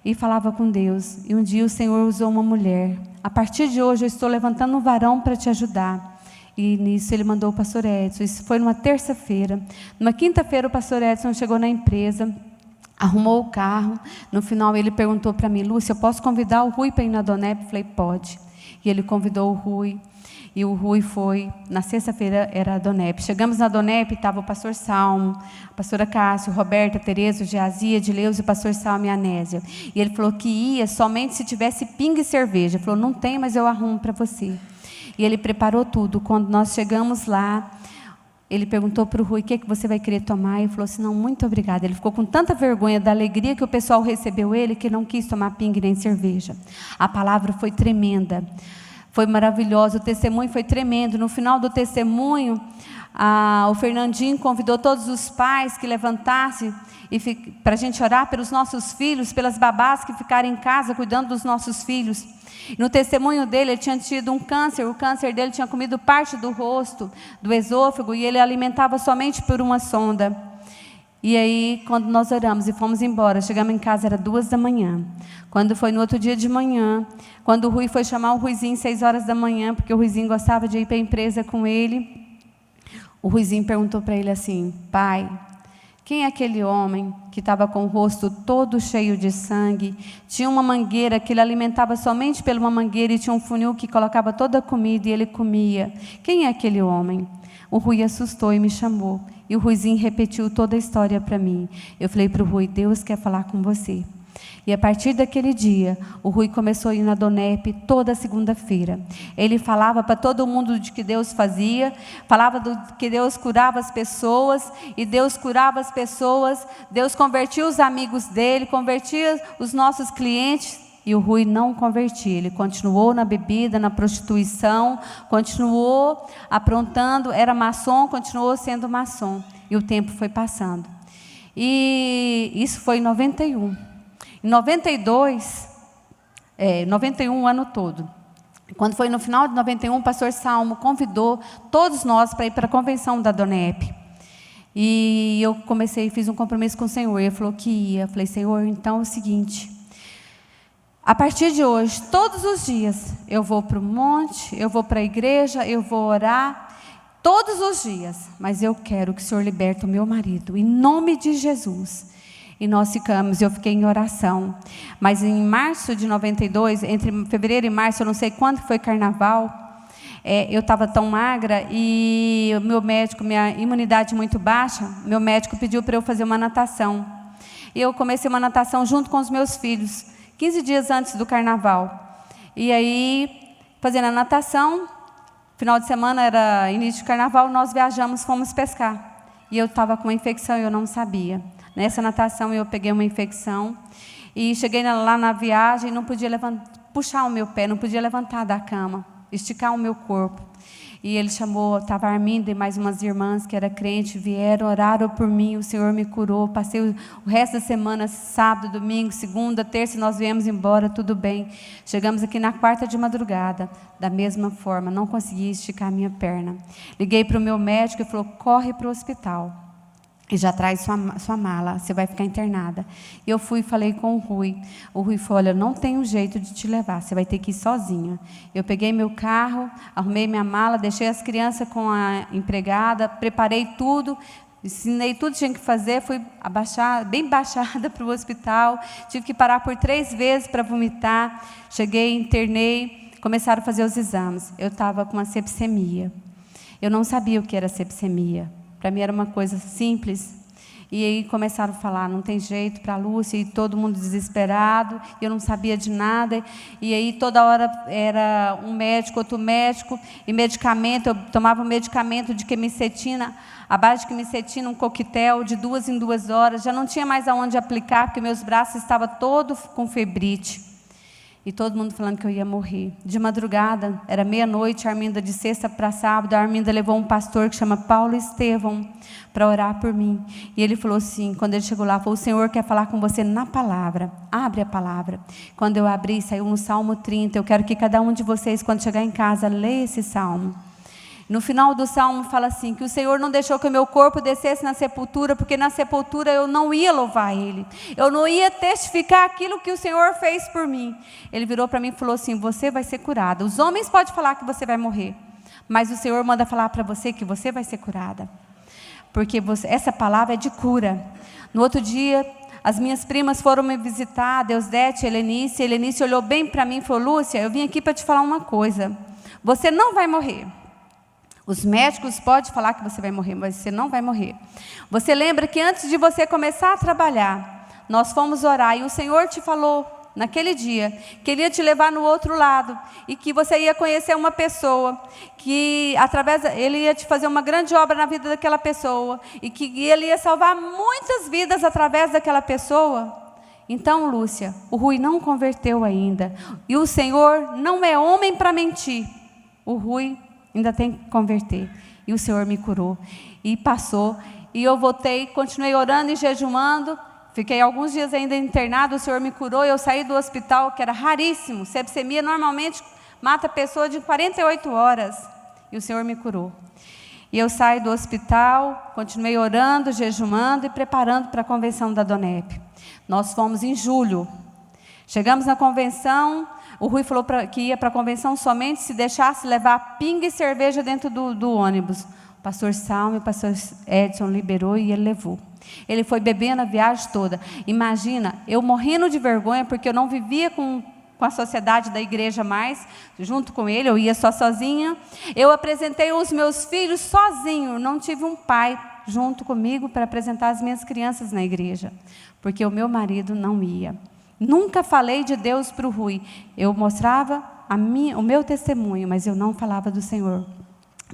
A: e falava com Deus. E um dia o Senhor usou uma mulher. A partir de hoje eu estou levantando um varão para te ajudar. E nisso ele mandou o pastor Edson. Isso foi numa terça-feira. Numa quinta-feira o pastor Edson chegou na empresa, arrumou o carro. No final ele perguntou para mim, Lúcia, eu posso convidar o Rui para ir na Donep? Eu falei, pode. E ele convidou o Rui. E o Rui foi, na sexta-feira era a Donep. Chegamos na Donep, estava o pastor Salmo, a pastora Cássio, Roberta, Tereza, Geazia, Edileuza, o pastor Salmo e a Anésia. E ele falou que ia somente se tivesse pinga e cerveja. Ele falou, não tem, mas eu arrumo para você. E ele preparou tudo. Quando nós chegamos lá, ele perguntou para o Rui, o que você vai querer tomar? E ele falou assim, não, muito obrigada. Ele ficou com tanta vergonha da alegria que o pessoal recebeu ele, que não quis tomar pinga nem cerveja. A palavra foi tremenda. Foi maravilhoso, o testemunho foi tremendo. No final do testemunho, o Fernandinho convidou todos os pais que levantassem para a gente orar pelos nossos filhos, pelas babás que ficaram em casa cuidando dos nossos filhos. No testemunho dele, ele tinha tido um câncer, o câncer dele tinha comido parte do rosto, do esôfago, e ele alimentava somente por uma sonda. E aí, quando nós oramos e fomos embora, chegamos em casa, era 2 da manhã. Quando foi no outro dia de manhã, quando o Rui foi chamar o Ruizinho 6 horas da manhã, porque o Ruizinho gostava de ir para a empresa com ele, o Ruizinho perguntou para ele assim, pai, quem é aquele homem que estava com o rosto todo cheio de sangue, tinha uma mangueira que ele alimentava somente pela uma mangueira e tinha um funil que colocava toda a comida e ele comia. Quem é aquele homem? O Rui assustou e me chamou. E o Ruizinho repetiu toda a história para mim. Eu falei para o Rui, Deus quer falar com você. E a partir daquele dia, o Rui começou a ir na Donep toda segunda-feira. Ele falava para todo mundo de que Deus fazia, falava que Deus curava as pessoas, e Deus curava as pessoas, Deus convertia os amigos dele, convertia os nossos clientes, e o Rui não convertia, ele continuou na bebida, na prostituição, continuou aprontando, era maçom, continuou sendo maçom, e o tempo foi passando. E isso foi em 91. Em 92, 91 o ano todo. Quando foi no final de 91, o pastor Salmo convidou todos nós para ir para a convenção da Donep. E eu fiz um compromisso com o Senhor. Ele falou que ia. Eu falei, Senhor, então é o seguinte, a partir de hoje, todos os dias, eu vou para o monte, eu vou para a igreja, eu vou orar, todos os dias, mas eu quero que o Senhor liberte o meu marido, em nome de Jesus. E nós ficamos, eu fiquei em oração. Mas em março de 92, entre fevereiro e março, eu não sei quando foi carnaval, eu estava tão magra e o meu médico, minha imunidade muito baixa, meu médico pediu para eu fazer uma natação. E eu comecei uma natação junto com os meus filhos, 15 dias antes do carnaval. E aí, fazendo a natação, final de semana era início de carnaval, nós viajamos, fomos pescar. E eu estava com uma infecção e eu não sabia. Nessa natação eu peguei uma infecção e cheguei lá na viagem, não podia puxar o meu pé, não podia levantar da cama, esticar o meu corpo. E ele chamou, estava a Arminda e mais umas irmãs que eram crentes, vieram, oraram por mim, o Senhor me curou, passei o resto da semana, sábado, domingo, segunda, terça, nós viemos embora, tudo bem. Chegamos aqui na quarta de madrugada, da mesma forma, não consegui esticar a minha perna. Liguei para o meu médico e falou, corre para o hospital. e já traz sua mala, você vai ficar internada. E eu fui e falei com o Rui. O Rui falou, olha, não tem um jeito de te levar, você vai ter que ir sozinha. Eu peguei meu carro, arrumei minha mala, deixei as crianças com a empregada, preparei tudo, ensinei tudo que tinha que fazer, fui bem baixada para o hospital, tive que parar por 3 vezes para vomitar, cheguei, internei, começaram a fazer os exames. Eu estava com uma sepsemia. Eu não sabia o que era sepsemia. Para mim era uma coisa simples. E aí começaram a falar, não tem jeito para a Lúcia, e todo mundo desesperado, eu não sabia de nada. E aí toda hora era um médico, outro médico, e medicamento, eu tomava um medicamento de quemicetina, a base de quemicetina, um coquetel de 2 em 2 horas, já não tinha mais aonde aplicar, porque meus braços estavam todos com febrite. E todo mundo falando que eu ia morrer. De madrugada, era meia-noite, a Arminda de sexta para sábado, a Arminda levou um pastor que chama Paulo Estevão para orar por mim. E ele falou assim, quando ele chegou lá, falou, o Senhor quer falar com você na palavra. Abre a palavra. Quando eu abri, saiu no Salmo 30. Eu quero que cada um de vocês, quando chegar em casa, leia esse salmo. No final do salmo fala assim, que o Senhor não deixou que o meu corpo descesse na sepultura, porque na sepultura eu não ia louvar Ele. Eu não ia testificar aquilo que o Senhor fez por mim. Ele virou para mim e falou assim, você vai ser curada. Os homens podem falar que você vai morrer, mas o Senhor manda falar para você que você vai ser curada. Porque essa palavra é de cura. No outro dia, as minhas primas foram me visitar, Deusdete, Helenice. Helenice olhou bem para mim e falou, Lúcia, eu vim aqui para te falar uma coisa. Você não vai morrer. Os médicos podem falar que você vai morrer, mas você não vai morrer. Você lembra que antes de você começar a trabalhar, nós fomos orar e o Senhor te falou, naquele dia, que Ele ia te levar no outro lado e que você ia conhecer uma pessoa, que Ele ia te fazer uma grande obra na vida daquela pessoa e que Ele ia salvar muitas vidas através daquela pessoa. Então, Lúcia, o Rui não converteu ainda e o Senhor não é homem para mentir. O Rui ainda tem que converter. E o Senhor me curou. E passou. E eu voltei, continuei orando e jejuando. Fiquei alguns dias ainda internado, o Senhor me curou. E eu saí do hospital, que era raríssimo. Sepsemia normalmente mata a pessoa de 48 horas. E o Senhor me curou. E eu saí do hospital, continuei orando, jejuando e preparando para a convenção da DONEP. Nós fomos em julho. Chegamos na convenção. O Rui falou que ia para a convenção somente se deixasse levar pinga e cerveja dentro do ônibus. O pastor Salme, o pastor Edson liberou e ele levou. Ele foi bebendo a viagem toda. Imagina, eu morrendo de vergonha, porque eu não vivia com a sociedade da igreja mais, junto com ele, eu ia só sozinha. Eu apresentei os meus filhos sozinho, não tive um pai junto comigo para apresentar as minhas crianças na igreja, porque o meu marido não ia. Nunca falei de Deus para o Rui. Eu mostrava o meu testemunho, mas eu não falava do Senhor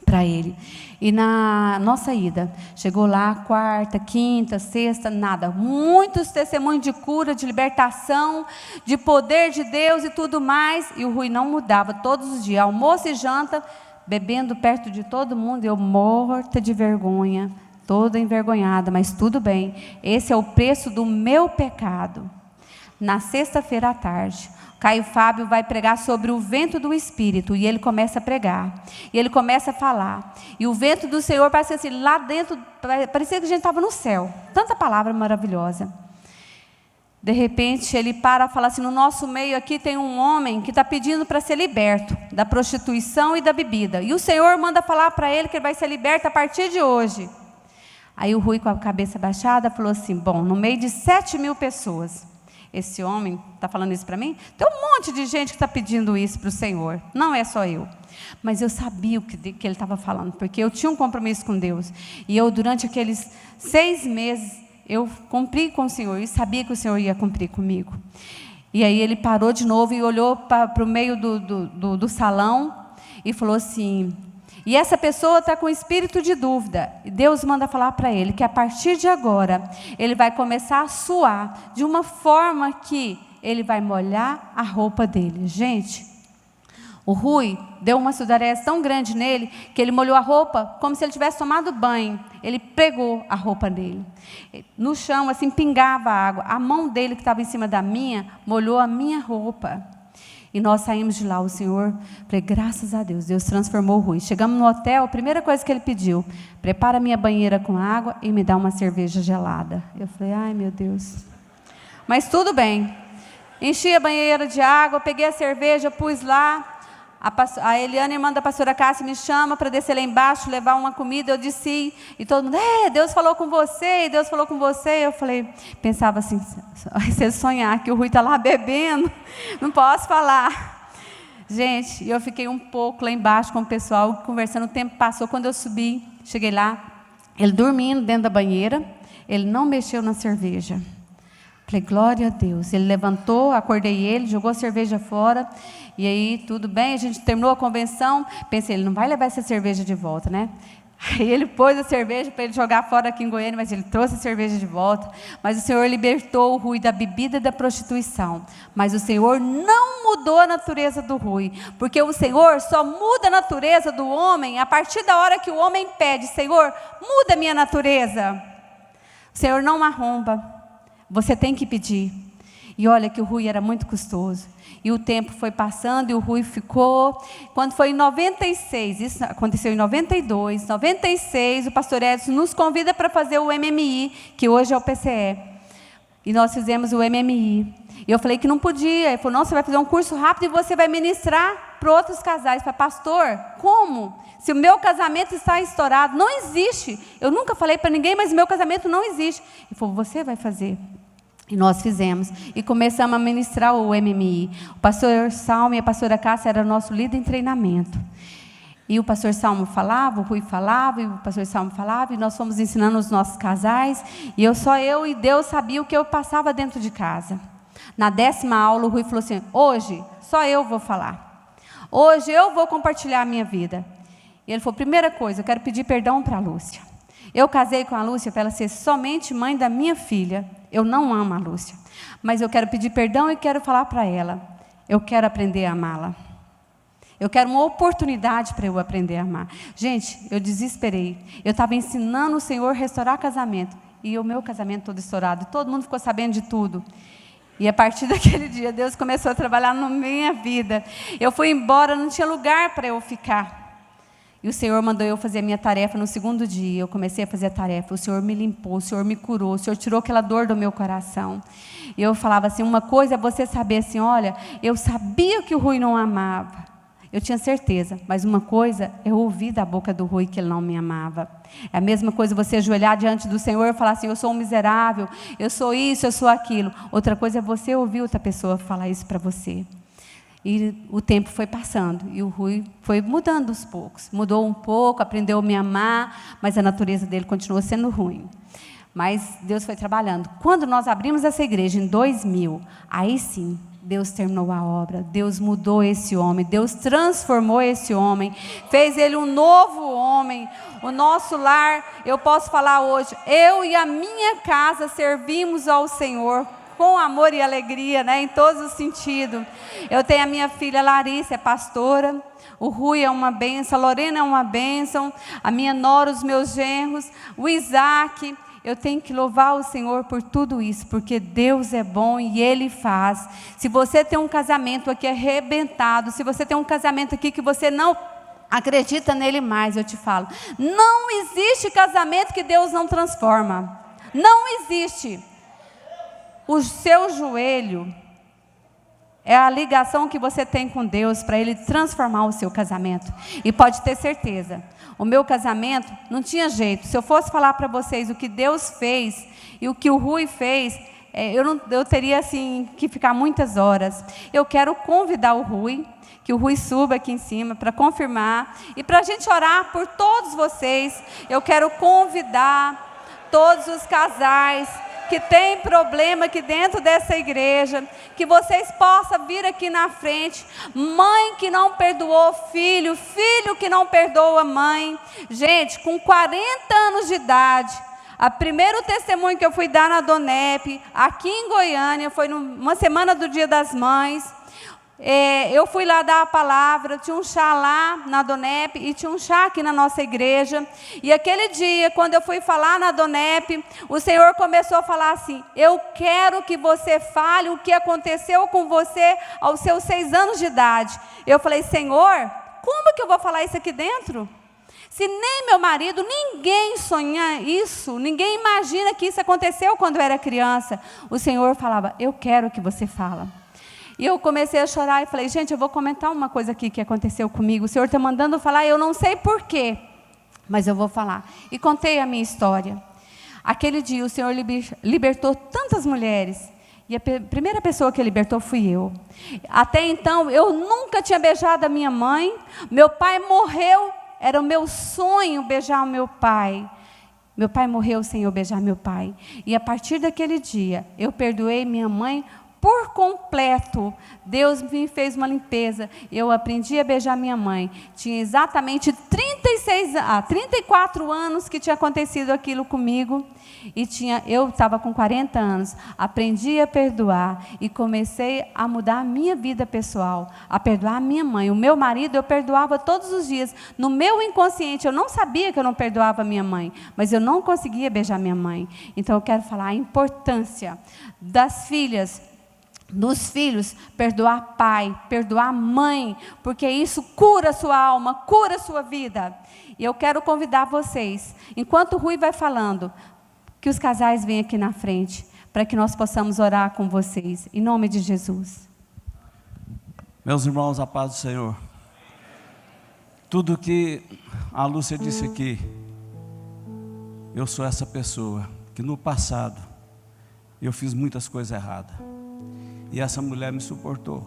A: para ele. E na nossa ida, chegou lá quarta, quinta, sexta, nada. Muitos testemunhos de cura, de libertação, de poder de Deus e tudo mais. E o Rui não mudava todos os dias, almoço e janta, bebendo perto de todo mundo. Eu morta de vergonha, toda envergonhada, mas tudo bem. Esse é o preço do meu pecado. Na sexta-feira à tarde, Caio Fábio vai pregar sobre o vento do Espírito, e ele começa a pregar, e ele começa a falar, e o vento do Senhor parece assim, lá dentro, parecia que a gente estava no céu, tanta palavra maravilhosa. De repente, ele para e fala assim, no nosso meio aqui tem um homem que está pedindo para ser liberto, da prostituição e da bebida, e o Senhor manda falar para ele que ele vai ser liberto a partir de hoje. Aí o Rui, com a cabeça baixada, falou assim, bom, no meio de 7.000 pessoas, esse homem está falando isso para mim? Tem um monte de gente que está pedindo isso para o Senhor. Não é só eu. Mas eu sabia o que ele estava falando, porque eu tinha um compromisso com Deus. E eu, durante aqueles 6 meses, eu cumpri com o Senhor. E sabia que o Senhor ia cumprir comigo. E aí ele parou de novo e olhou para o meio do salão e falou assim... E essa pessoa está com espírito de dúvida. E Deus manda falar para ele que a partir de agora, ele vai começar a suar de uma forma que ele vai molhar a roupa dele. Gente, o Rui deu uma sudorese tão grande nele, que ele molhou a roupa como se ele tivesse tomado banho. Ele pregou a roupa dele. No chão, assim, pingava água. A mão dele, que estava em cima da minha, molhou a minha roupa. E nós saímos de lá, o Senhor, falei, graças a Deus, Deus transformou o Rui. Chegamos no hotel, a primeira coisa que ele pediu, prepara minha banheira com água e me dá uma cerveja gelada. Eu falei, ai meu Deus. Mas tudo bem. Enchi a banheira de água, peguei a cerveja, pus lá. A Eliana, irmã da pastora Cássia, me chama para descer lá embaixo, levar uma comida. Eu desci e todo mundo, Deus falou com você, Deus falou com você. Eu falei, pensava assim, se sonhar que o Rui está lá bebendo, não posso falar. Gente, eu fiquei um pouco lá embaixo com o pessoal, conversando, o tempo passou. Quando eu subi, cheguei lá, ele dormindo dentro da banheira, ele não mexeu na cerveja. Falei, glória a Deus. Ele levantou, acordei ele, jogou a cerveja fora. E aí, tudo bem, a gente terminou a convenção. Pensei, ele não vai levar essa cerveja de volta, né? Aí ele pôs a cerveja para ele jogar fora aqui em Goiânia, mas ele trouxe a cerveja de volta. Mas o Senhor libertou o Rui da bebida e da prostituição. Mas o Senhor não mudou a natureza do Rui. Porque o Senhor só muda a natureza do homem a partir da hora que o homem pede, Senhor, muda a minha natureza. O Senhor não arromba. Você tem que pedir. E olha que o Rui era muito custoso. E o tempo foi passando e o Rui ficou. Quando foi em 96, isso aconteceu em 92, 96, o pastor Edson nos convida para fazer o MMI, que hoje é o PCE. E nós fizemos o MMI. E eu falei que não podia. Ele falou, não, você vai fazer um curso rápido e você vai ministrar para outros casais. Para pastor, como? Se o meu casamento está estourado, não existe. Eu nunca falei para ninguém, mas o meu casamento não existe. Ele falou, você vai fazer. E nós fizemos. E começamos a ministrar o MMI. O pastor Salmo e a pastora Cássia eram nosso líder em treinamento. E o pastor Salmo falava, o Rui falava, e o pastor Salmo falava, e nós fomos ensinando os nossos casais. E só eu e Deus sabia o que eu passava dentro de casa. Na 10ª aula, o Rui falou assim, hoje, só eu vou falar. Hoje eu vou compartilhar a minha vida. E ele falou, primeira coisa, eu quero pedir perdão para a Lúcia. Eu casei com a Lúcia para ela ser somente mãe da minha filha. Eu não amo a Lúcia. Mas eu quero pedir perdão e quero falar para ela. Eu quero aprender a amá-la. Eu quero uma oportunidade para eu aprender a amar. Gente, eu desesperei. Eu estava ensinando o Senhor a restaurar casamento. E o meu casamento todo estourado. Todo mundo ficou sabendo de tudo. E a partir daquele dia, Deus começou a trabalhar na minha vida. Eu fui embora, não tinha lugar para eu ficar. E o Senhor mandou eu fazer a minha tarefa no 2º dia. Eu comecei a fazer a tarefa. O Senhor me limpou, o Senhor me curou, o Senhor tirou aquela dor do meu coração. E eu falava assim, uma coisa é você saber assim, olha, eu sabia que o Rui não amava. Eu tinha certeza, mas uma coisa é eu ouvir da boca do Rui que ele não me amava. É a mesma coisa você ajoelhar diante do Senhor e falar assim, eu sou um miserável, eu sou isso, eu sou aquilo. Outra coisa é você ouvir outra pessoa falar isso para você. E o tempo foi passando, e o Rui foi mudando aos poucos. Mudou um pouco, aprendeu a me amar, mas a natureza dele continuou sendo ruim. Mas Deus foi trabalhando. Quando nós abrimos essa igreja em 2000, aí sim, Deus terminou a obra, Deus mudou esse homem, Deus transformou esse homem, fez ele um novo homem. O nosso lar, eu posso falar hoje, eu e a minha casa servimos ao Senhor com amor e alegria, né, em todos os sentidos. Eu tenho a minha filha Larissa, é pastora, o Rui é uma bênção, a Lorena é uma bênção, a minha nora, os meus genros, o Isaac. Eu tenho que louvar o Senhor por tudo isso, porque Deus é bom e Ele faz. Se você tem um casamento aqui arrebentado, se você tem um casamento aqui que você não acredita nele mais, eu te falo, não existe casamento que Deus não transforma. Não existe. O seu joelho é a ligação que você tem com Deus para Ele transformar o seu casamento. E pode ter certeza, o meu casamento não tinha jeito. Se eu fosse falar para vocês o que Deus fez e o que o Rui fez, eu teria assim, que ficar muitas horas. Eu quero convidar o Rui, que o Rui suba aqui em cima para confirmar. E para a gente orar por todos vocês, eu quero convidar todos os casais que tem problema aqui dentro dessa igreja, que vocês possam vir aqui na frente, mãe que não perdoou filho, filho que não perdoa mãe. Gente, com 40 anos de idade, o primeiro testemunho que eu fui dar na Donep, aqui em Goiânia, foi numa semana do Dia das Mães, Eu fui lá dar a palavra, tinha um chá lá na Donep e tinha um chá aqui na nossa igreja. E aquele dia, quando eu fui falar na Donep, o Senhor começou a falar assim: eu quero que você fale o que aconteceu com você aos seus 6 anos de idade. Eu falei: Senhor, como que eu vou falar isso aqui dentro? Se nem meu marido, ninguém sonha isso, ninguém imagina que isso aconteceu quando eu era criança. O Senhor falava: eu quero que você fale. E eu comecei a chorar e falei: gente, eu vou comentar uma coisa aqui que aconteceu comigo. O Senhor está mandando falar, eu não sei porquê, mas eu vou falar. E contei a minha história. Aquele dia o Senhor libertou tantas mulheres. E a primeira pessoa que libertou fui eu. Até então, eu nunca tinha beijado a minha mãe. Meu pai morreu, era o meu sonho beijar o meu pai. Meu pai morreu sem eu beijar meu pai. E a partir daquele dia, eu perdoei minha mãe por completo. Deus me fez uma limpeza. Eu aprendi a beijar minha mãe. Tinha exatamente 34 anos que tinha acontecido aquilo comigo. E eu estava com 40 anos. Aprendi a perdoar. E comecei a mudar a minha vida pessoal. A perdoar a minha mãe. O meu marido eu perdoava todos os dias. No meu inconsciente, eu não sabia que eu não perdoava a minha mãe. Mas eu não conseguia beijar minha mãe. Então eu quero falar a importância das filhas, dos filhos, perdoar pai, perdoar mãe, porque isso cura a sua alma, cura a sua vida. E eu quero convidar vocês, enquanto o Rui vai falando, que os casais venham aqui na frente, para que nós possamos orar com vocês, em nome de Jesus.
B: Meus irmãos, a paz do Senhor. Tudo que a Lúcia disse aqui, eu sou essa pessoa, que no passado, eu fiz muitas coisas erradas. E essa mulher me suportou.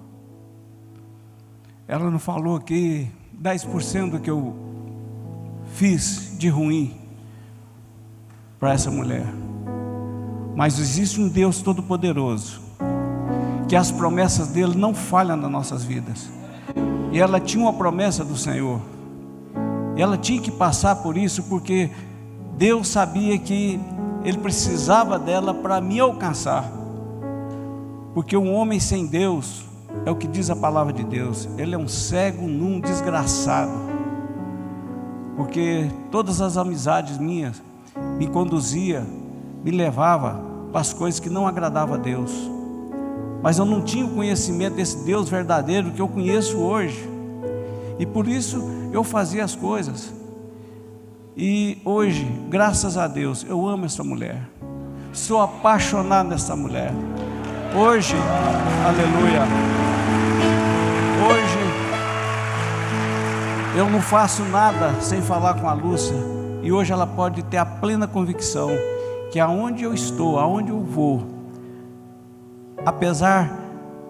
B: Ela não falou que 10% do que eu fiz de ruim para essa mulher. Mas existe um Deus todo-poderoso, que as promessas dele não falham nas nossas vidas. E ela tinha uma promessa do Senhor. E ela tinha que passar por isso, porque Deus sabia que Ele precisava dela para me alcançar. Porque um homem sem Deus, é o que diz a palavra de Deus, ele é um cego num desgraçado. Porque todas as amizades minhas me conduzia, me levava para as coisas que não agradavam a Deus. Mas eu não tinha o conhecimento desse Deus verdadeiro que eu conheço hoje. E por isso eu fazia as coisas. E hoje, graças a Deus, eu amo essa mulher. Sou apaixonado nessa mulher. Hoje, aleluia, hoje eu não faço nada sem falar com a Lúcia. E hoje ela pode ter a plena convicção que aonde eu estou, aonde eu vou, apesar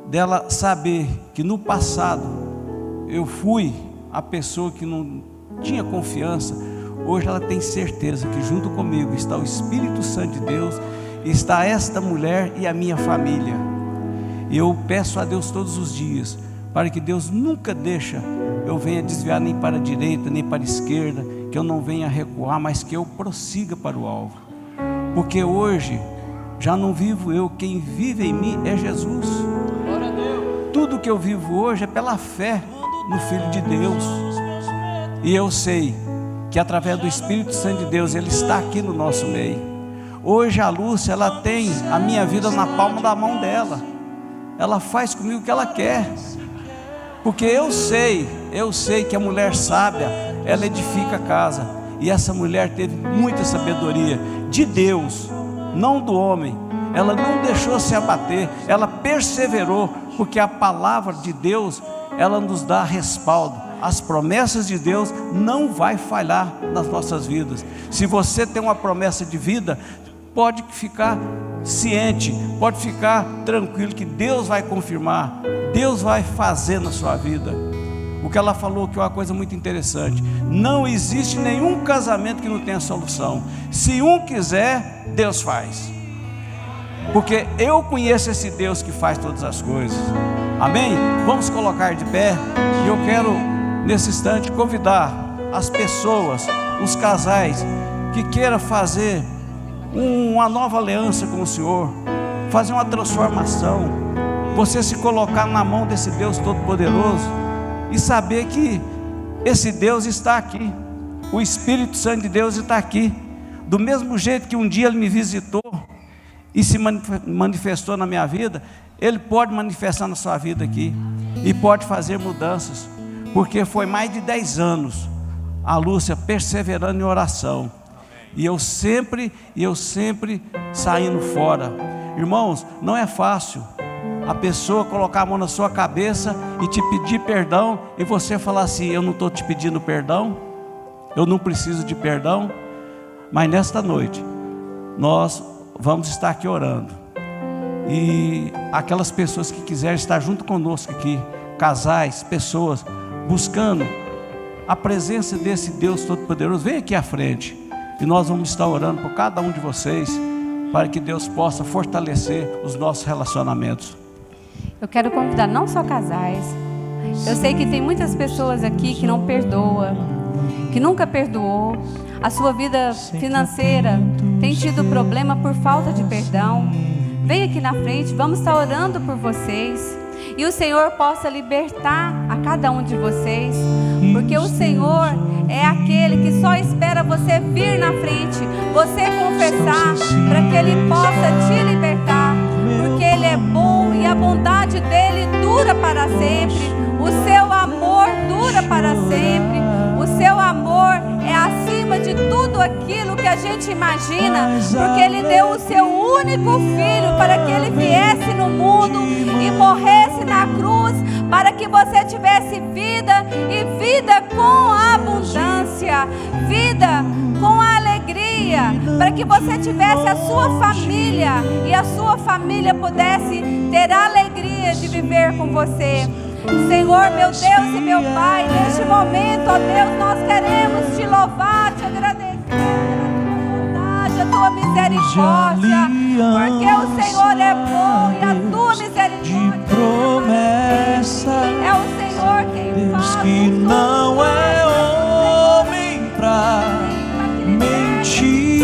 B: dela saber que no passado eu fui a pessoa que não tinha confiança, hoje ela tem certeza que junto comigo está o Espírito Santo de Deus, está esta mulher e a minha família. E eu peço a Deus todos os dias, para que Deus nunca deixe eu venha desviar nem para a direita, nem para a esquerda, que eu não venha recuar, mas que eu prossiga para o alvo. Porque hoje, já não vivo eu, quem vive em mim é Jesus. Tudo que eu vivo hoje é pela fé no Filho de Deus. E eu sei que através do Espírito Santo de Deus, Ele está aqui no nosso meio. Hoje a Lúcia, ela tem a minha vida na palma da mão dela. Ela faz comigo o que ela quer. Porque eu sei que a mulher sábia, ela edifica a casa. E essa mulher teve muita sabedoria de Deus, não do homem. Ela não deixou se abater, ela perseverou, porque a palavra de Deus, ela nos dá respaldo. As promessas de Deus não vai falhar nas nossas vidas. Se você tem uma promessa de vida, pode ficar ciente, pode ficar tranquilo que Deus vai confirmar, Deus vai fazer na sua vida. O que ela falou que é uma coisa muito interessante: não existe nenhum casamento que não tenha solução. Se um quiser, Deus faz. Porque eu conheço esse Deus que faz todas as coisas. Amém? Vamos colocar de pé. E eu quero nesse instante convidar as pessoas, os casais que queiram fazer uma nova aliança com o Senhor, fazer uma transformação, você se colocar na mão desse Deus Todo-Poderoso e saber que esse Deus está aqui, o Espírito Santo de Deus está aqui, do mesmo jeito que um dia Ele me visitou e se manifestou na minha vida, Ele pode manifestar na sua vida aqui, e pode fazer mudanças, porque foi mais de 10 anos, a Lúcia perseverando em oração, e eu sempre saindo fora. Irmãos, não é fácil a pessoa colocar a mão na sua cabeça e te pedir perdão, e você falar assim: eu não estou te pedindo perdão, eu não preciso de perdão. Mas nesta noite nós vamos estar aqui orando, e aquelas pessoas que quiserem estar junto conosco aqui, casais, pessoas buscando a presença desse Deus Todo-Poderoso, vem aqui à frente, e nós vamos estar orando por cada um de vocês, para que Deus possa fortalecer os nossos relacionamentos.
A: Eu quero convidar não só casais, eu sei que tem muitas pessoas aqui que não perdoam, que nunca perdoou, a sua vida financeira tem tido problema por falta de perdão. Vem aqui na frente, vamos estar orando por vocês, e o Senhor possa libertar a cada um de vocês, porque o Senhor é aquele que só espera você vir na frente, você confessar, para que Ele possa te libertar, porque Ele é bom e a bondade dEle dura para sempre, o seu amor dura para sempre, o seu amor é acima de tudo aquilo que a gente imagina, porque Ele deu o seu único Filho para que Ele viesse no mundo e morresse na cruz, para que você tivesse vida, e vida com abundância, vida com alegria, para que você tivesse a sua família, e a sua família pudesse ter a alegria de viver com você. Senhor, meu Deus e meu Pai, neste momento, ó Deus, nós queremos te louvar, te agradecer a tua misericórdia, porque o Senhor é bom e a tua misericórdia é o Senhor quem faz.
C: Que não é homem pra mentir,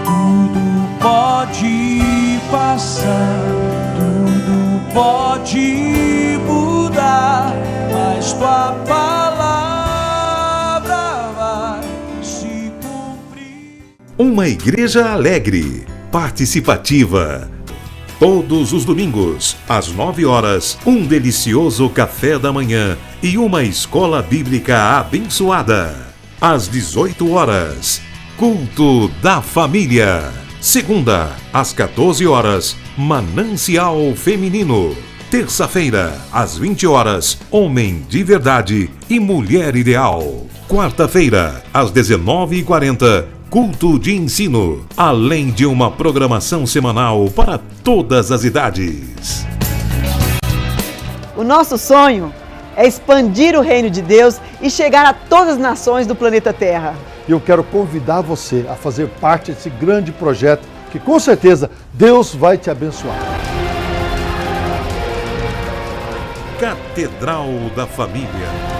C: tudo pode passar, tudo pode mudar, mas tua palavra vai se cumprir.
D: Uma igreja alegre, participativa. Todos os domingos, às 9 horas, um delicioso café da manhã e uma escola bíblica abençoada. Às 18 horas, culto da família. Segunda, às 14 horas, Manancial Feminino. Terça-feira, às 20 horas, Homem de Verdade e Mulher Ideal. Quarta-feira, às 19h40, culto de ensino, além de uma programação semanal para todas as idades.
E: O nosso sonho é expandir o reino de Deus e chegar a todas as nações do planeta Terra.
F: E eu quero convidar você a fazer parte desse grande projeto, que com certeza Deus vai te abençoar.
D: Catedral da Família.